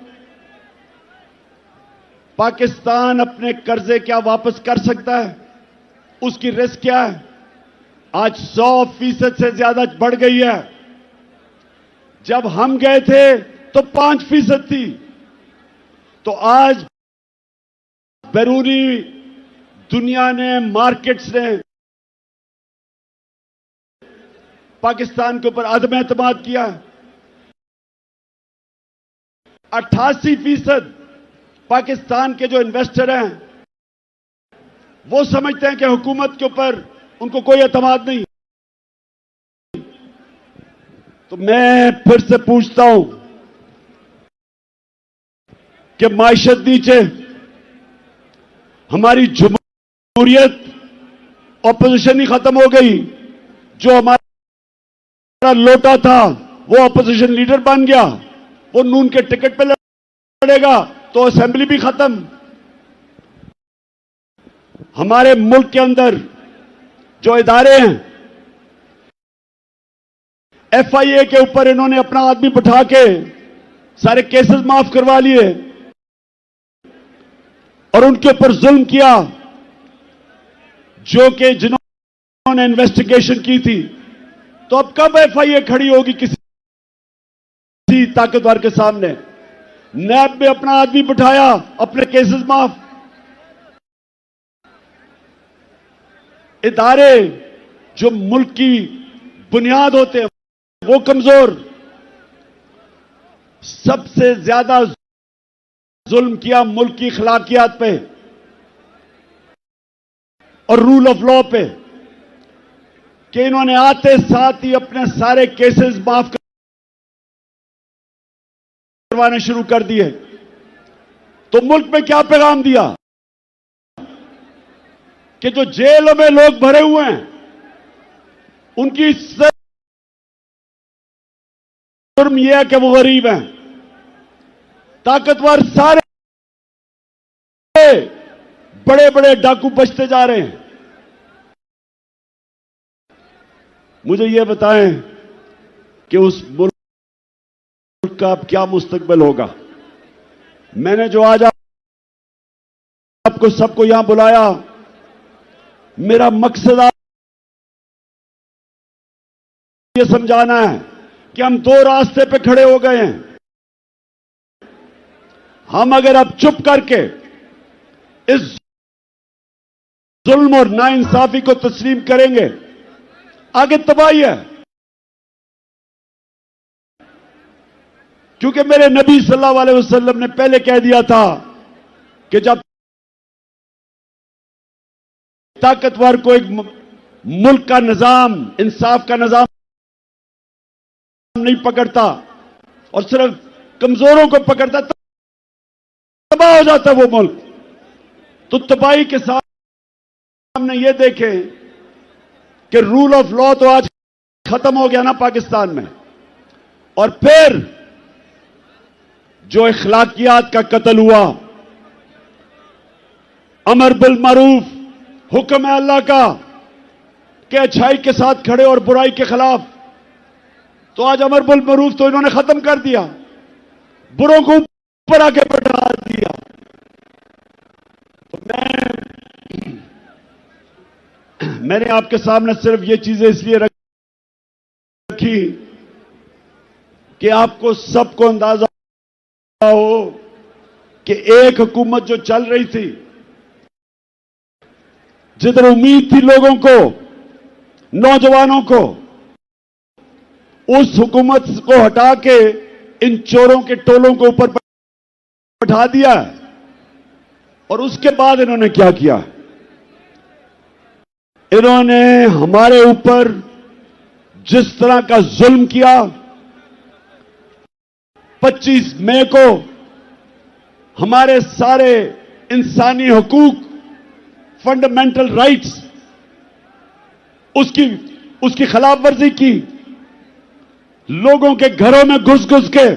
पाकिस्तान अपने कर्जे क्या वापस कर सकता है, उसकी रिस्क क्या है, आज 100% से ज्यादा बढ़ गई है। जब हम गए थे तो 5% थी। तो आज बैरूनी दुनिया ने, मार्केट्स ने पाकिस्तान के ऊपर अदम एतमाद किया। 88% पाकिस्तान के जो इन्वेस्टर हैं वो समझते हैं कि हुकूमत के ऊपर उनको कोई एतमाद नहीं। तो मैं फिर से पूछता हूं कि माइशत नीचे, हमारी जमहूरियत, ऑपोजिशन ही खत्म हो गई। जो हमारा लोटा था वो ऑपोजिशन लीडर बन गया, वो नून के टिकट पे लड़ेगा, तो असेंबली भी खत्म। हमारे मुल्क के अंदर जो इदारे हैं, एफआईए के ऊपर इन्होंने अपना आदमी बिठा के सारे केसेस माफ करवा लिए और उनके ऊपर जुल्म किया, जो कि जिन्होंने इन्वेस्टिगेशन की थी। तो अब कब एफआईए खड़ी होगी किसी ताकतवर के सामने? नैब में अपना आदमी बिठाया, अपने केसेस माफ। इदारे जो मुल्क की बुनियाद होते हैं वो कमजोर। सबसे ज्यादा जुल्म किया मुल्क की अखलाकियात पे और रूल ऑफ लॉ पे। कि इन्होंने आते साथ ही अपने सारे केसेस माफ करवाने शुरू कर दिए। तो मुल्क में क्या पैगाम दिया कि जो जेलों में लोग भरे हुए हैं उनकी जुर्म यह है कि वो गरीब हैं। ताकतवर सारे बड़े बड़े डाकू बचते जा रहे हैं। मुझे यह बताएं कि उस मुल्क का अब क्या मुस्तकबिल होगा। मैंने जो आज आपको सबको यहां बुलाया, मेरा मकसद ये समझाना है कि हम दो रास्ते पे खड़े हो गए हैं। हम अगर अब चुप करके इस जुल्म और नाइंसाफी को तस्लीम करेंगे, आगे तबाही है। क्योंकि मेरे नबी सल्लल्लाहु अलैहि वसल्लम ने पहले कह दिया था कि जब ताकतवर को एक मुल्क का निजाम, इंसाफ का निजाम नहीं पकड़ता और सिर्फ कमजोरों को पकड़ता, तबाह हो जाता है वो मुल्क। तो तबाही के साथ हमने ये देखें कि रूल ऑफ लॉ तो आज खत्म हो गया ना पाकिस्तान में, और फिर जो इखलाकियात का कत्ल हुआ, अमर बिल मारूफ, हुक्म है अल्लाह का कि अच्छाई के साथ खड़े और बुराई के खिलाफ, तो आज अमर बिल मारूफ तो इन्होंने खत्म कर दिया, बुरों को ऊपर आके बैठा दिया। तो मैंने आपके सामने सिर्फ ये चीजें इसलिए रखी कि आपको सबको अंदाजा हो कि एक हुकूमत जो चल रही थी, जिधर उम्मीद थी लोगों को, नौजवानों को, उस हुकूमत को हटा के इन चोरों के टोलों को ऊपर बैठा दिया। और उसके बाद इन्होंने क्या किया? इन्होंने हमारे ऊपर जिस तरह का जुल्म किया, 25 मई को हमारे सारे इंसानी हुकूक, फंडामेंटल राइट्स, उसकी खिलाफ वर्जी की। लोगों के घरों में घुस घुस के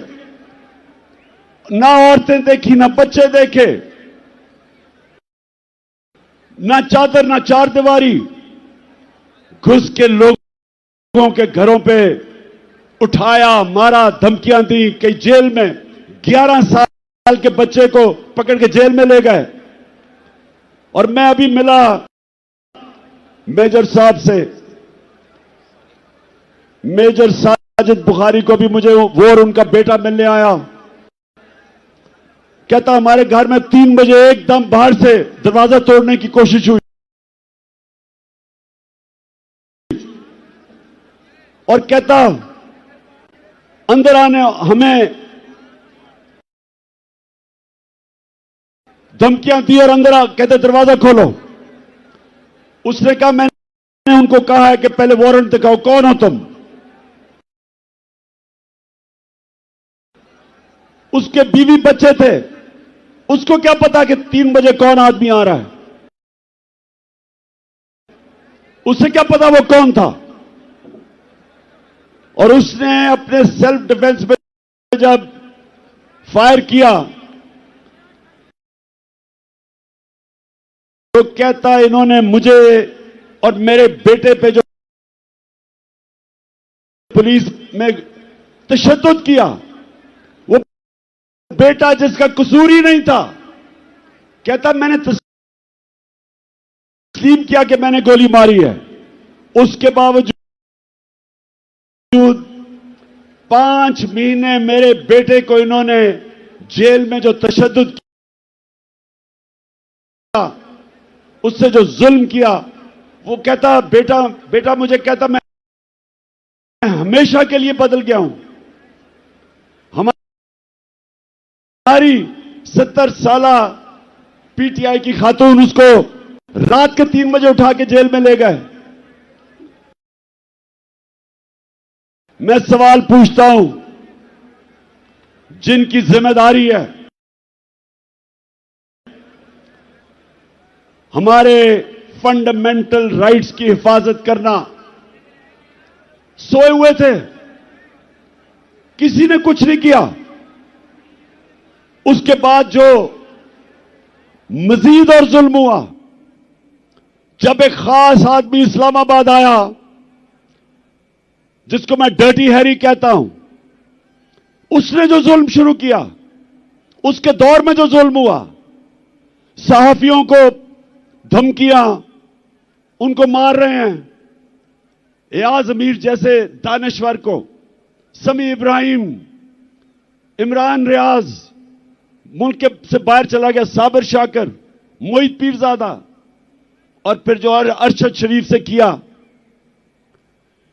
ना औरतें देखी, ना बच्चे देखे, ना चादर, ना चारदीवारी, घुस के लोगों के घरों पे उठाया, मारा, धमकियां दी। कई जेल में 11 साल के बच्चे को पकड़ के जेल में ले गए। और मैं अभी मिला मेजर साहब से, मेजर साजिद बुखारी को भी मुझे वो और उनका बेटा मिलने आया। कहता हमारे घर में 3 बजे एकदम बाहर से दरवाजा तोड़ने की कोशिश हुई और कहता अंदर आने हमें धमकियां दी और अंदर कहते दरवाजा खोलो। उसने कहा मैंने उनको कहा है कि पहले वारंट दिखाओ, कौन हो तुम? उसके बीवी बच्चे थे, उसको क्या पता कि 3 बजे कौन आदमी आ रहा है? उसे क्या पता वो कौन था? और उसने अपने सेल्फ डिफेंस में जब फायर किया तो कहता इन्होंने मुझे और मेरे बेटे पे जो पुलिस में तशद्दुद किया, वो बेटा जिसका कसूर ही नहीं था, कहता मैंने तस्लीम किया कि मैंने गोली मारी है। उसके बावजूद 5 महीने मेरे बेटे को इन्होंने जेल में जो तशद्दुद किया, उससे जो जुल्म किया, वो कहता बेटा मुझे कहता मैं हमेशा के लिए बदल गया हूं। हमारी 70 साला पीटीआई की खातून उसको रात के 3 बजे उठा के जेल में ले गए। मैं सवाल पूछता हूं, जिनकी जिम्मेदारी है हमारे फंडामेंटल राइट्स की हिफाजत करना, सोए हुए थे, किसी ने कुछ नहीं किया। उसके बाद जो मजीद और जुल्म हुआ, जब एक खास आदमी इस्लामाबाद आया जिसको मैं डर्टी हैरी कहता हूं, उसने जो जुल्म शुरू किया, उसके दौर में जो जुल्म हुआ, सहाफियों को धमकियां, उनको मार रहे हैं, एयाज अमीर जैसे दानश्वर को, समी इब्राहिम, इमरान रियाज, मुल्क से बाहर चला गया साबिर शाकर, मोहित पीरजादा, और फिर जो अरशद शरीफ से किया,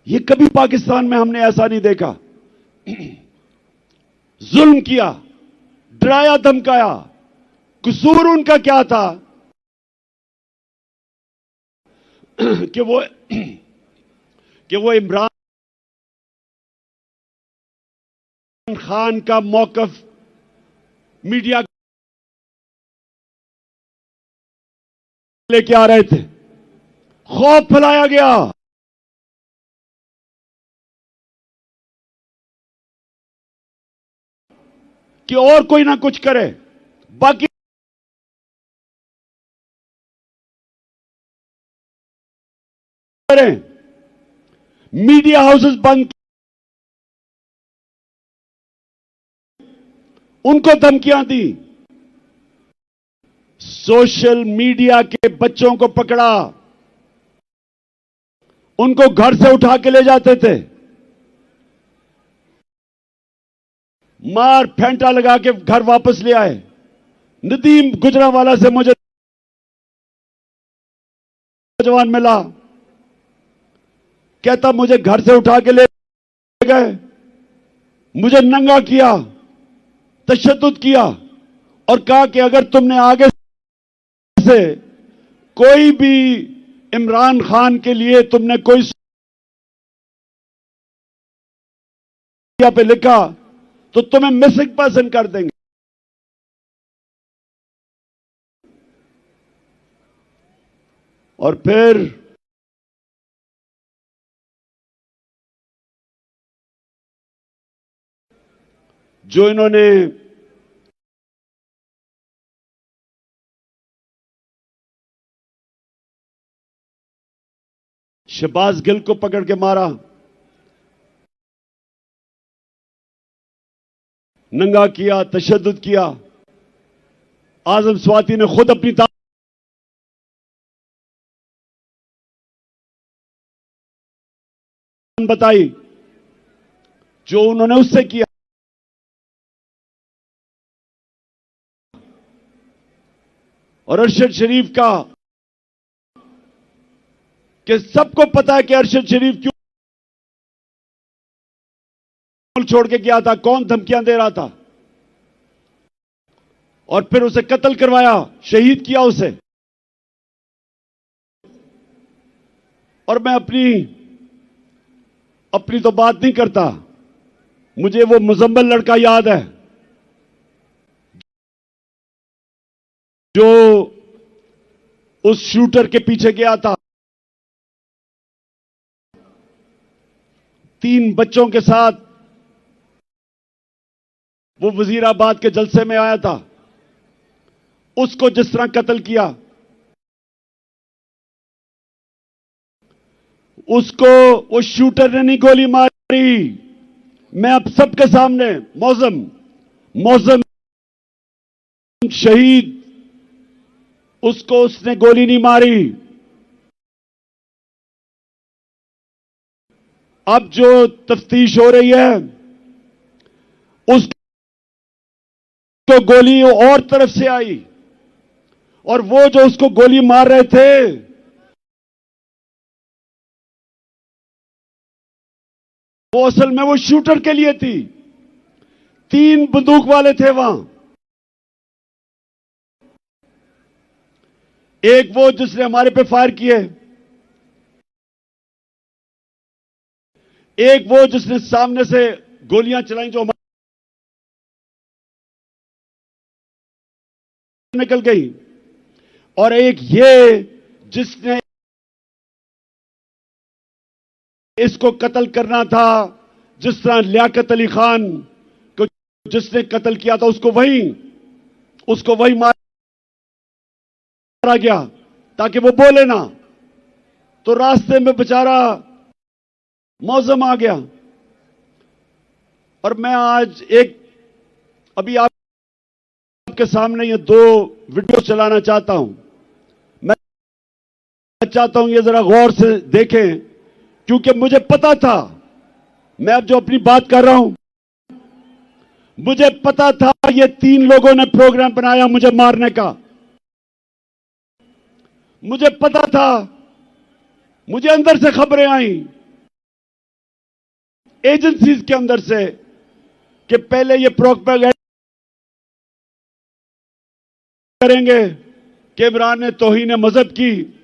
ये कभी पाकिस्तान में हमने ऐसा नहीं देखा। जुल्म किया, डराया धमकाया, कसूर उनका क्या था कि वो इमरान खान का मौकफ मीडिया लेके आ रहे थे, खौफ फैलाया गया। कि और कोई ना कुछ करे, बाकी करें। मीडिया हाउसेस बंद, उनको धमकियां दी, सोशल मीडिया के बच्चों को पकड़ा, उनको घर से उठा के ले जाते थे, मार फेंटा लगा के घर वापस ले आए। नदीम गुजरावाला से मुझे जवान मिला, कहता मुझे घर से उठा के ले गए, मुझे नंगा किया, तशद्दुद किया, और कहा कि अगर तुमने आगे से कोई भी इमरान खान के लिए तुमने कोई पे लिखा तो तुम्हें मिसिंग पर्सन कर देंगे। और फिर जो इन्होंने शहबाज गिल को पकड़ के मारा, नंगा किया, तशद्दुद किया, आजम स्वाति ने खुद अपनी बताई जो उन्होंने उससे किया। और अरशद शरीफ का, कि सबको पता है कि अरशद शरीफ क्यों छोड़ के गया था, कौन धमकियां दे रहा था, और फिर उसे कत्ल करवाया, शहीद किया उसे। और मैं अपनी तो बात नहीं करता, मुझे वो मुजम्मिल लड़का याद है जो उस शूटर के पीछे गया था, 3 बच्चों के साथ वो वजीराबाद के जलसे में आया था, उसको जिस तरह कत्ल किया, उसको वो शूटर ने नहीं गोली मारी। मैं अब सबके सामने, मौजम शहीद, उसको उसने गोली नहीं मारी। अब जो तफ्तीश हो रही है, उसको गोली और तरफ से आई, और वो जो उसको गोली मार रहे थे, वो असल में वो शूटर के लिए थी। 3 बंदूक वाले थे वहां, एक वो जिसने हमारे पे फायर किए, एक वो जिसने सामने से गोलियां चलाई जो हमारे निकल गई, और एक ये जिसने इसको कत्ल करना था, जिस तरह लियाकत अली खान को जिसने कत्ल किया था उसको वही मारा गया ताकि वो बोले ना। तो रास्ते में बेचारा मौसम आ गया। और मैं आज अभी आपके सामने ये 2 वीडियो चलाना चाहता हूं। मैं चाहता हूं ये जरा गौर से देखें, क्योंकि मुझे पता था, मैं अब जो अपनी बात कर रहा हूं, मुझे पता था ये 3 लोगों ने प्रोग्राम बनाया मुझे मारने का। मुझे पता था, मुझे अंदर से खबरें आई, एजेंसीज के अंदर से, कि पहले ये प्रोपेगेंडा करेंगे कि इमरान ने तौहीन मजहब की,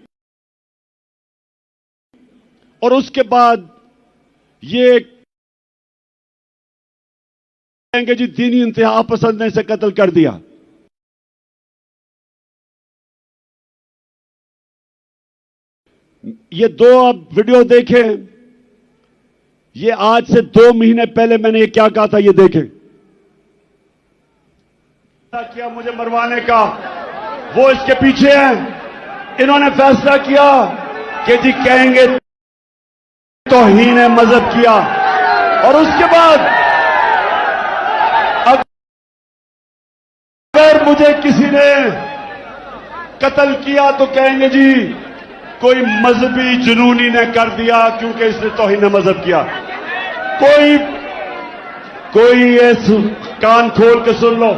और उसके बाद ये कहेंगे जी दीनी इंतहा पसंद ने से कत्ल कर दिया। ये 2 अब वीडियो देखें। ये आज से 2 महीने पहले मैंने ये क्या कहा था, ये देखें। किया मुझे मरवाने का, वो इसके पीछे हैं। इन्होंने फैसला किया कि जी कहेंगे तौहीन मजहब किया, और उसके बाद अगर मुझे किसी ने कत्ल किया तो कहेंगे जी कोई मजहबी जुनूनी ने कर दिया क्योंकि इसने तौहीन मजहब किया। कोई ये कान खोल के सुन लो,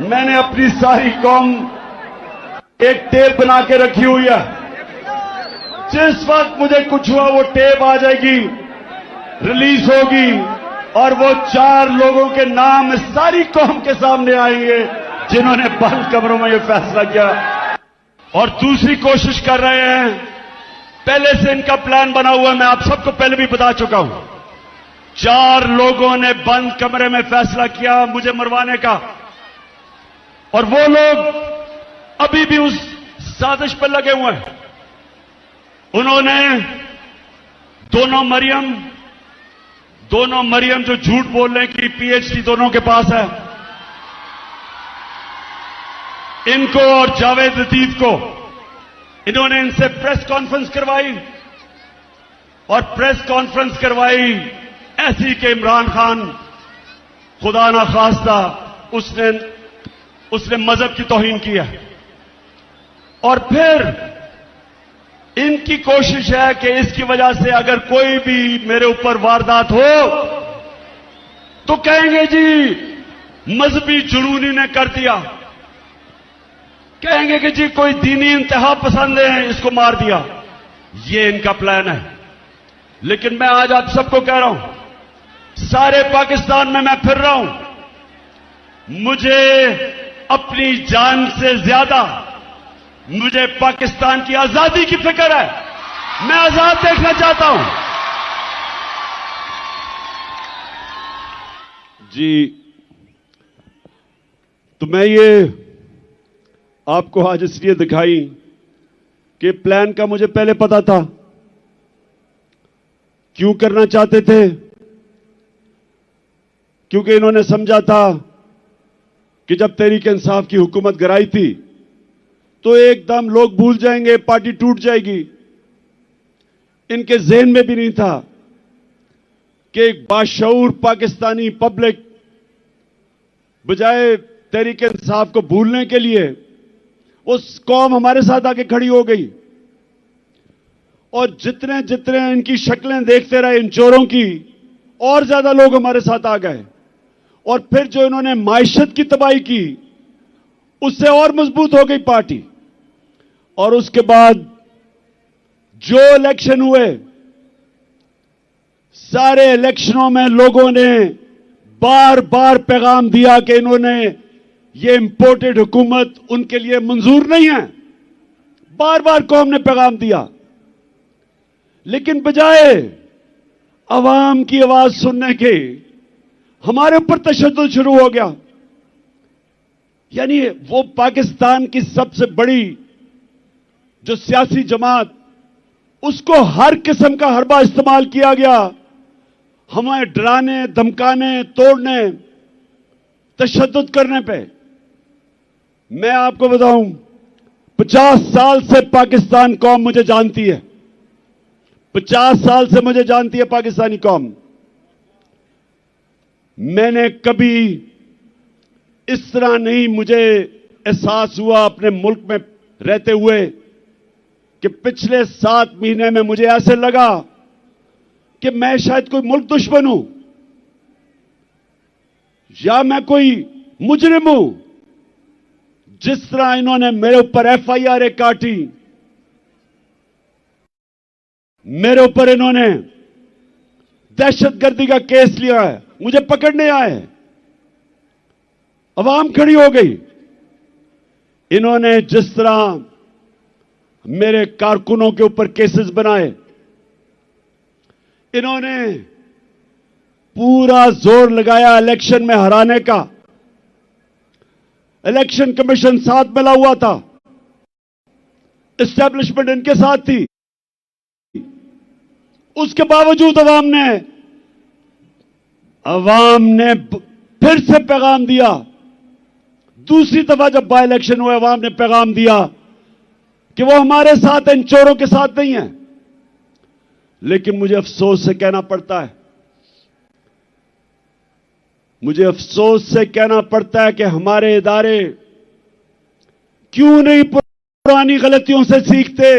मैंने अपनी सारी कौम एक टेप बना के रखी हुई है। जिस वक्त मुझे कुछ हुआ वो टेप आ जाएगी, रिलीज होगी, और वो 4 लोगों के नाम सारी कौम के सामने आएंगे जिन्होंने बंद कमरों में ये फैसला किया और दूसरी कोशिश कर रहे हैं। पहले से इनका प्लान बना हुआ है, मैं आप सबको पहले भी बता चुका हूं। 4 लोगों ने बंद कमरे में फैसला किया मुझे मरवाने का, और वो लोग अभी भी उस साजिश पर लगे हुए हैं। उन्होंने दोनों मरियम जो झूठ बोलने की पीएचडी दोनों के पास है, इनको और जावेद लतीफ को, इन्होंने इनसे प्रेस कॉन्फ्रेंस करवाई, और प्रेस कॉन्फ्रेंस करवाई ऐसी कि इमरान खान खुदा ना खास्ता उसने मजहब की तौहीन की है। और फिर इनकी कोशिश है कि इसकी वजह से अगर कोई भी मेरे ऊपर वारदात हो तो कहेंगे जी मजहबी जुनूनी ने कर दिया, कहेंगे कि जी कोई दीनी इंतहा पसंद है इसको मार दिया। ये इनका प्लान है। लेकिन मैं आज आप सबको कह रहा हूं, सारे पाकिस्तान में मैं फिर रहा हूं, मुझे अपनी जान से ज्यादा मुझे पाकिस्तान की आजादी की फिक्र है। मैं आजाद देखना चाहता हूं। जी, तो मैं ये आपको आज इसलिए दिखाई कि प्लान का मुझे पहले पता था। क्यों करना चाहते थे? क्योंकि इन्होंने समझा था कि जब तहरीक इंसाफ की हुकूमत गिराई थी तो एकदम लोग भूल जाएंगे, पार्टी टूट जाएगी। इनके ज़हन में भी नहीं था कि एक बाशऊर पाकिस्तानी पब्लिक बजाय तहरीक इंसाफ को भूलने के लिए उस कौम हमारे साथ आके खड़ी हो गई। और जितने जितने इनकी शक्लें देखते रहे इन चोरों की, और ज्यादा लोग हमारे साथ आ गए। और फिर जो इन्होंने माइशत की तबाही की, उससे और मजबूत हो गई पार्टी। और उसके बाद जो इलेक्शन हुए, सारे इलेक्शनों में लोगों ने बार बार पैगाम दिया कि इन्होंने ये इंपोर्टेड हुकूमत उनके लिए मंजूर नहीं है। बार बार कौम ने पैगाम दिया। लेकिन बजाय अवाम की आवाज सुनने के हमारे ऊपर तशद्दुद शुरू हो गया। यानी वो पाकिस्तान की सबसे बड़ी जो सियासी जमात, उसको हर किस्म का हरबा इस्तेमाल किया गया हमें डराने, धमकाने, तोड़ने, तशद्दुद करने पे। मैं आपको बताऊं, 50 साल से पाकिस्तान कौम मुझे जानती है, 50 साल से मुझे जानती है पाकिस्तानी कौम। मैंने कभी इस तरह नहीं मुझे एहसास हुआ अपने मुल्क में रहते हुए कि पिछले 7 महीने में मुझे ऐसे लगा कि मैं शायद कोई मुल्क दुश्मन हूं या मैं कोई मुजरिम हूं। जिस तरह इन्होंने मेरे ऊपर FIR काटी, मेरे ऊपर इन्होंने दहशतगर्दी का केस लिया है, मुझे पकड़ने आए, अवाम खड़ी हो गई। इन्होंने जिस तरह मेरे कारकुनों के ऊपर केसेस बनाए, इन्होंने पूरा जोर लगाया इलेक्शन में हराने का। इलेक्शन कमीशन साथ मिला हुआ था, एस्टेब्लिशमेंट इनके साथ थी। उसके बावजूद अवाम ने फिर से पैगाम दिया। दूसरी दफा जब बाय इलेक्शन हुए, अवाम ने पैगाम दिया कि वो हमारे साथ इन चोरों के साथ नहीं है। लेकिन मुझे अफसोस से कहना पड़ता है, मुझे अफसोस से कहना पड़ता है कि हमारे इदारे क्यों नहीं पुरानी गलतियों से सीखते।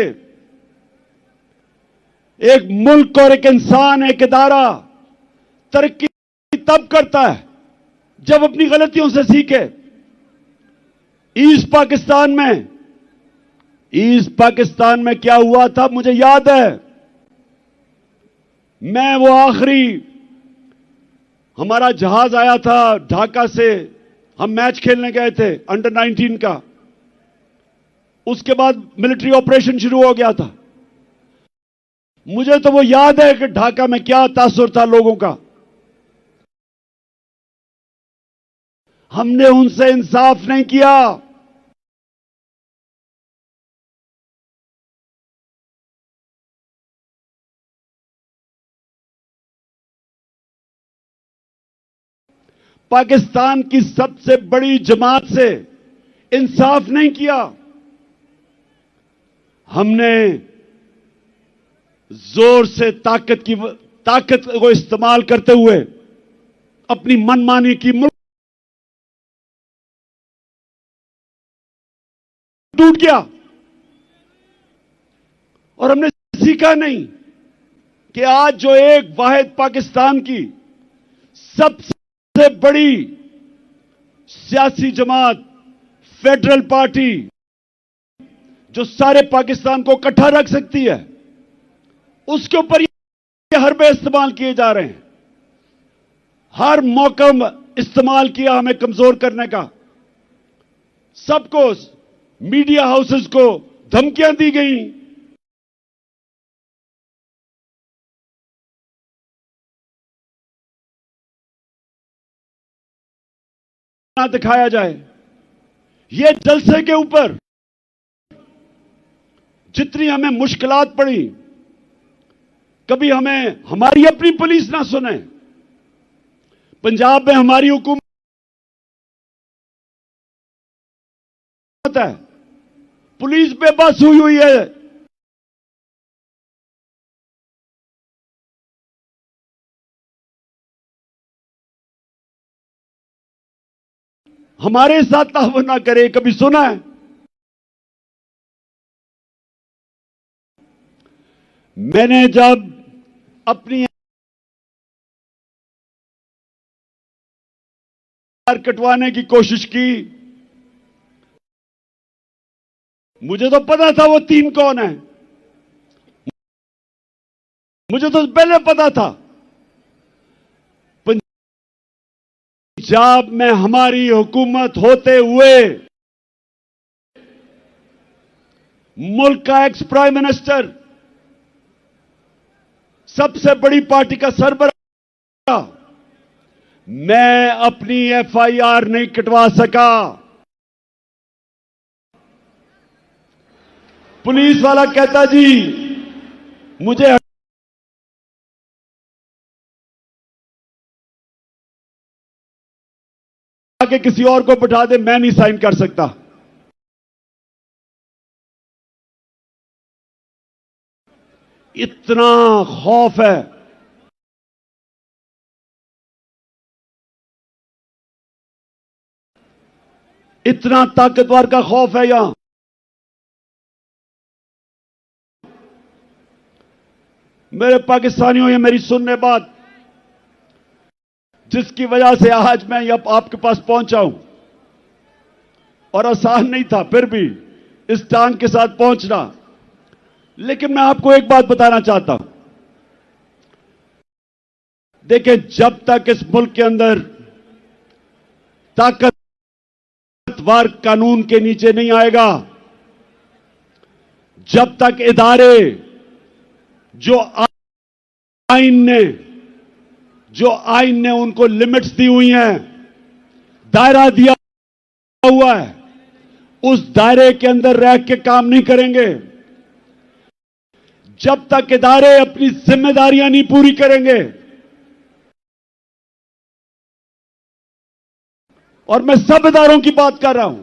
एक मुल्क और एक इंसान, एक इदारा तरक्की तब करता है जब अपनी गलतियों से सीखे। ईस्ट पाकिस्तान में क्या हुआ था मुझे याद है। मैं वो आखिरी, हमारा जहाज आया था ढाका से, हम मैच खेलने गए थे अंडर 19 का। उसके बाद मिलिट्री ऑपरेशन शुरू हो गया था। मुझे तो वो याद है कि ढाका में क्या तासुर था लोगों का। हमने उनसे इंसाफ नहीं किया। पाकिस्तान की सबसे बड़ी जमात से इंसाफ नहीं किया। हमने जोर से ताकत को इस्तेमाल करते हुए अपनी मनमानी की, मुल्क टूट गया। और हमने सीखा नहीं कि आज जो एक वाहिद पाकिस्तान की सबसे बड़ी सियासी जमात, फेडरल पार्टी, जो सारे पाकिस्तान को इकट्ठा रख सकती है, उसके ऊपर ये हरबे इस्तेमाल किए जा रहे हैं। हर मौका इस्तेमाल किया हमें कमजोर करने का। सबको, मीडिया हाउसेस को धमकियां दी गई। ना दिखाया जाए। ये जलसे के ऊपर जितनी हमें मुश्किलात पड़ी, कभी हमें हमारी अपनी पुलिस ना सुने। पंजाब में हमारी हुकूमत है, पुलिस बेबस हुई है। हमारे साथ ताउन ना करे, कभी सुना है? मैंने जब अपनी कटवाने की कोशिश की, मुझे तो पता था वो 3 कौन है। मुझे तो पहले पता था। पंजाब में हमारी हुकूमत होते हुए मुल्क का एक्स प्राइम मिनिस्टर सबसे बड़ी पार्टी का सरबराह, मैं अपनी एफआईआर नहीं कटवा सका। पुलिस वाला कहता जी मुझे आके किसी और को बिठा दे, मैं नहीं साइन कर सकता। इतना खौफ है। इतना ताकतवर का खौफ है यहां। मेरे पाकिस्तानियों, ये मेरी सुनने बात, जिसकी वजह से आज मैं अब आपके पास पहुंचा हूं, और आसान नहीं था फिर भी इस टांग के साथ पहुंचना। लेकिन मैं आपको एक बात बताना चाहता हूं। देखिए, जब तक इस मुल्क के अंदर ताकतवर कानून के नीचे नहीं आएगा, जब तक इदारे जो आईन ने उनको लिमिट्स दी हुई हैं, दायरा दिया हुआ है, उस दायरे के अंदर रह के काम नहीं करेंगे, जब तक इदारे अपनी जिम्मेदारियां नहीं पूरी करेंगे, और मैं सब इदारों की बात कर रहा हूं,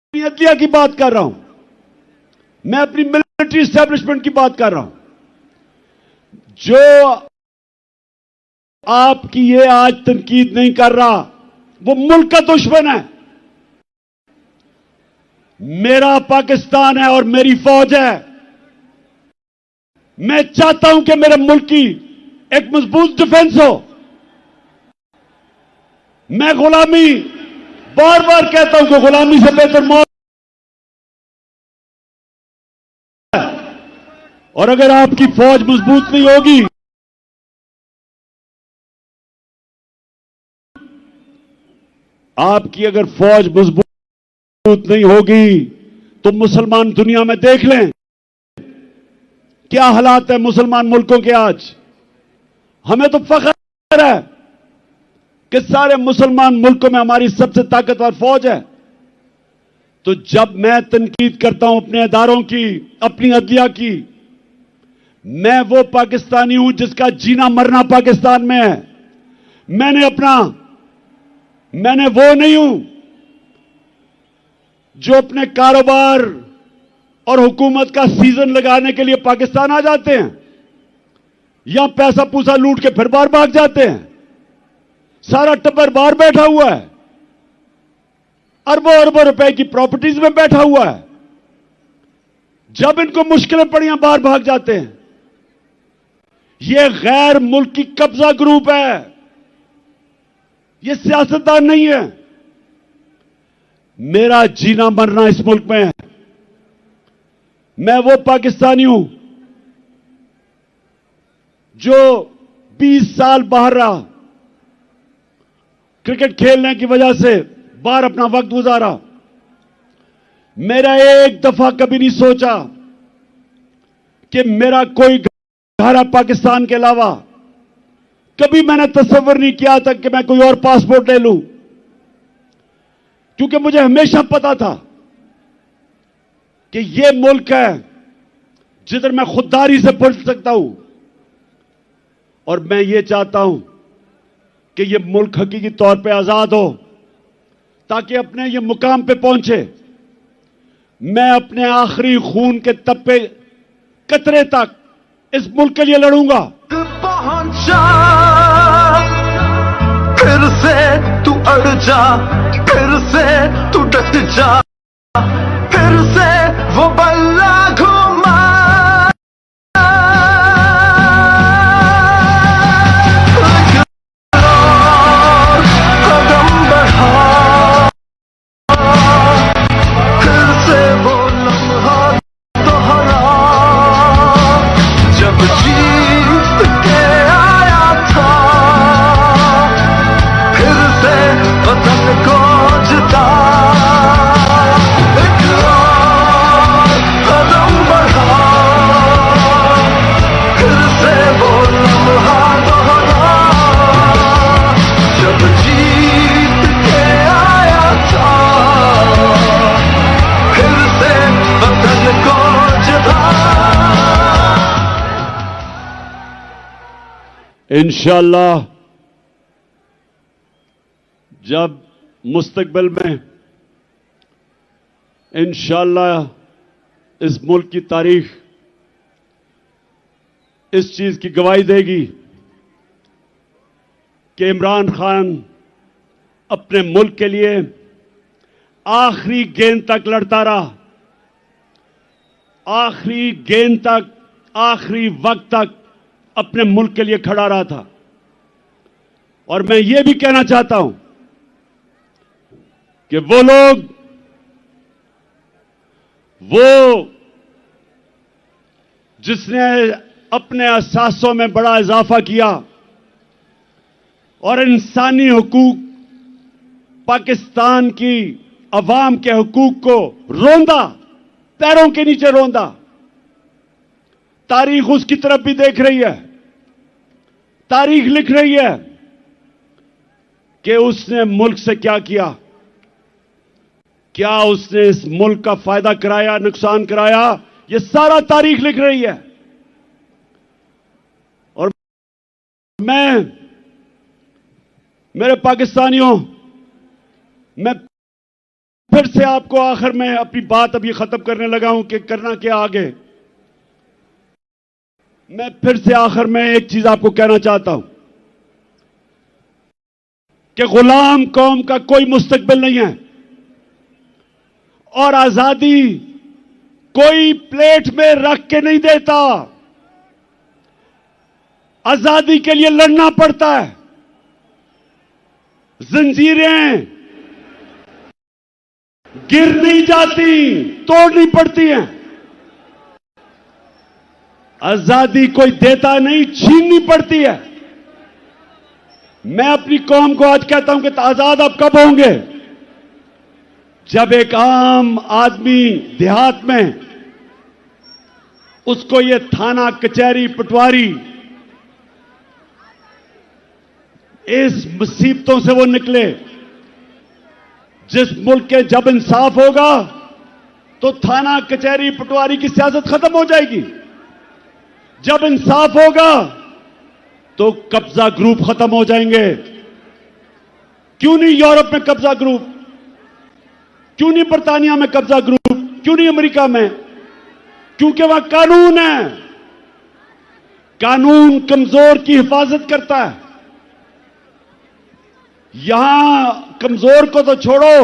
अपनी अदलिया की बात कर रहा हूं, मैं अपनी मिलिट्री एस्टेब्लिशमेंट की बात कर रहा हूं, जो आपकी ये आज तनकीद नहीं कर रहा, वो मुल्क का दुश्मन है। मेरा पाकिस्तान है और मेरी फौज है। मैं चाहता हूं कि मेरे मुल्क की एक मजबूत डिफेंस हो। मैं गुलामी, बार बार कहता हूं कि गुलामी से बेहतर मौत है। और अगर आपकी फौज मजबूत नहीं होगी, आपकी अगर फौज मजबूत नहीं होगी, तो मुसलमान दुनिया में देख लें क्या हालात है मुसलमान मुल्कों के आज। हमें तो फख्र है कि सारे मुसलमान मुल्कों में हमारी सबसे ताकतवर फौज है। तो जब मैं तनकीद करता हूं अपने इदारों की, अपनी अदलिया की, मैं वो पाकिस्तानी हूं जिसका जीना मरना पाकिस्तान में है। मैंने वो नहीं हूं जो अपने कारोबार और हुकूमत का सीजन लगाने के लिए पाकिस्तान आ जाते हैं, या पैसा पूसा लूट के फिर बाहर भाग जाते हैं। सारा टब्बर बाहर बैठा हुआ है, अरबों अरबों रुपए की प्रॉपर्टीज में बैठा हुआ है। जब इनको मुश्किलें पड़ियां बाहर भाग जाते हैं। यह गैर मुल्की कब्जा ग्रुप है, यह सियासतदान नहीं है। मेरा जीना मरना इस मुल्क में है। मैं वो पाकिस्तानी हूं जो 20 साल बाहर रहा, क्रिकेट खेलने की वजह से बाहर अपना वक्त गुजारा। मेरा एक दफा कभी नहीं सोचा कि मेरा कोई घर है पाकिस्तान के अलावा। कभी मैंने तस्वीर नहीं किया था कि मैं कोई और पासपोर्ट ले लूं, क्योंकि मुझे हमेशा पता था कि यह मुल्क है जिधर मैं खुददारी से पढ़ सकता हूं। और मैं ये चाहता हूं कि यह मुल्क हकीकी तौर पे आजाद हो, ताकि अपने ये मुकाम पे पहुंचे। मैं अपने आखिरी खून के तप्पे कतरे तक इस मुल्क के लिए लड़ूंगा। पहुंचा फिर से तू अड़ जा, फिर से तू डट जा, फिर से वो बल्ला घुमा। कदम बढ़ा, फिर से वो लम्हा दोहरा जब जीत के आया था, फिर से वतन को जिता। इकरार इंशाअल्लाह जब मुस्तकबिल में इंशाअल्लाह इस मुल्क की तारीख इस चीज की गवाही देगी कि इमरान खान अपने मुल्क के लिए आखिरी गेंद तक लड़ता रहा, आखिरी गेंद तक, आखिरी वक्त तक अपने मुल्क के लिए खड़ा रहा था। और मैं ये भी कहना चाहता हूं कि वो लोग जिसने अपने असासों में बड़ा इजाफा किया और इंसानी हुकूक, पाकिस्तान की अवाम के हुकूक को रोंदा, पैरों के नीचे रोंदा, तारीख उसकी तरफ भी देख रही है, तारीख लिख रही है कि उसने मुल्क से क्या किया, क्या उसने इस मुल्क का फायदा कराया, नुकसान कराया, यह सारा तारीख लिख रही है। और मेरे पाकिस्तानियों, मैं फिर से आपको आखिर में अपनी बात अभी खत्म करने लगा हूं कि करना क्या आगे। मैं फिर से आखिर में एक चीज आपको कहना चाहता हूं कि गुलाम कौम का कोई मुस्तकबिल नहीं है और आजादी कोई प्लेट में रख के नहीं देता। आजादी के लिए लड़ना पड़ता है, जंजीरें गिर नहीं जाती, तोड़नी पड़ती हैं। आजादी कोई देता नहीं, छीननी पड़ती है। मैं अपनी कौम को आज कहता हूं कि आजाद आप कब होंगे? जब एक आम आदमी देहात में उसको ये थाना, कचहरी, पटवारी, इस मुसीबतों से वो निकले। जिस मुल्क के जब इंसाफ होगा तो थाना, कचहरी, पटवारी की सियासत खत्म हो जाएगी। जब इंसाफ होगा तो कब्जा ग्रुप खत्म हो जाएंगे। क्यों नहीं यूरोप में कब्जा ग्रुप? क्यों नहीं बर्तानिया में कब्जा ग्रुप? क्यों नहीं अमेरिका में? क्योंकि वहां कानून है। कानून कमजोर की हिफाजत करता है। यहां कमजोर को तो छोड़ो,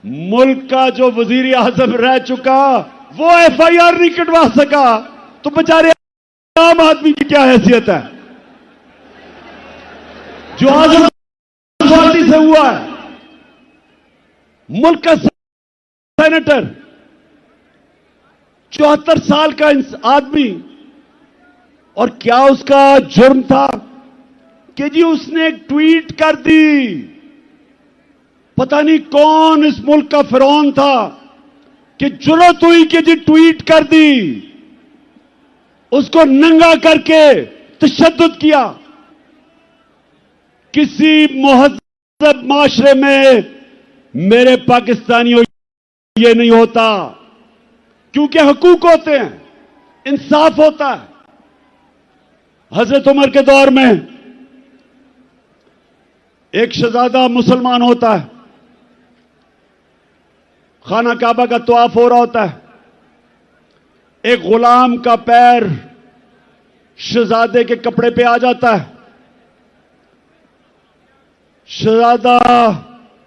मुल्क का जो वजीर आजम रह चुका वो एफआईआर नहीं कटवा सका, तो बेचारे आम आदमी की क्या हैसियत है जो आजम पार्टी से हुआ है, मुल्क का सेनेटर, 74 साल का आदमी। और क्या उसका जुर्म था कि जी उसने एक ट्वीट कर दी। पता नहीं कौन इस मुल्क का फिरौन था कि जुर्रत हुई कि जी ट्वीट कर दी, उसको नंगा करके तशद्दुद किया। किसी मुहज़्ज़ब माशरे में मेरे पाकिस्तानियों ये नहीं होता, क्योंकि हुकूक होते हैं, इंसाफ होता है। हजरत उमर के दौर में एक शहजादा मुसलमान होता है, खाना काबा का तवाफ हो रहा होता है, एक गुलाम का पैर शहजादे के कपड़े पे आ जाता है। शहजादा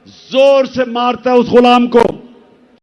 जोर से मारता है उस गुलाम को,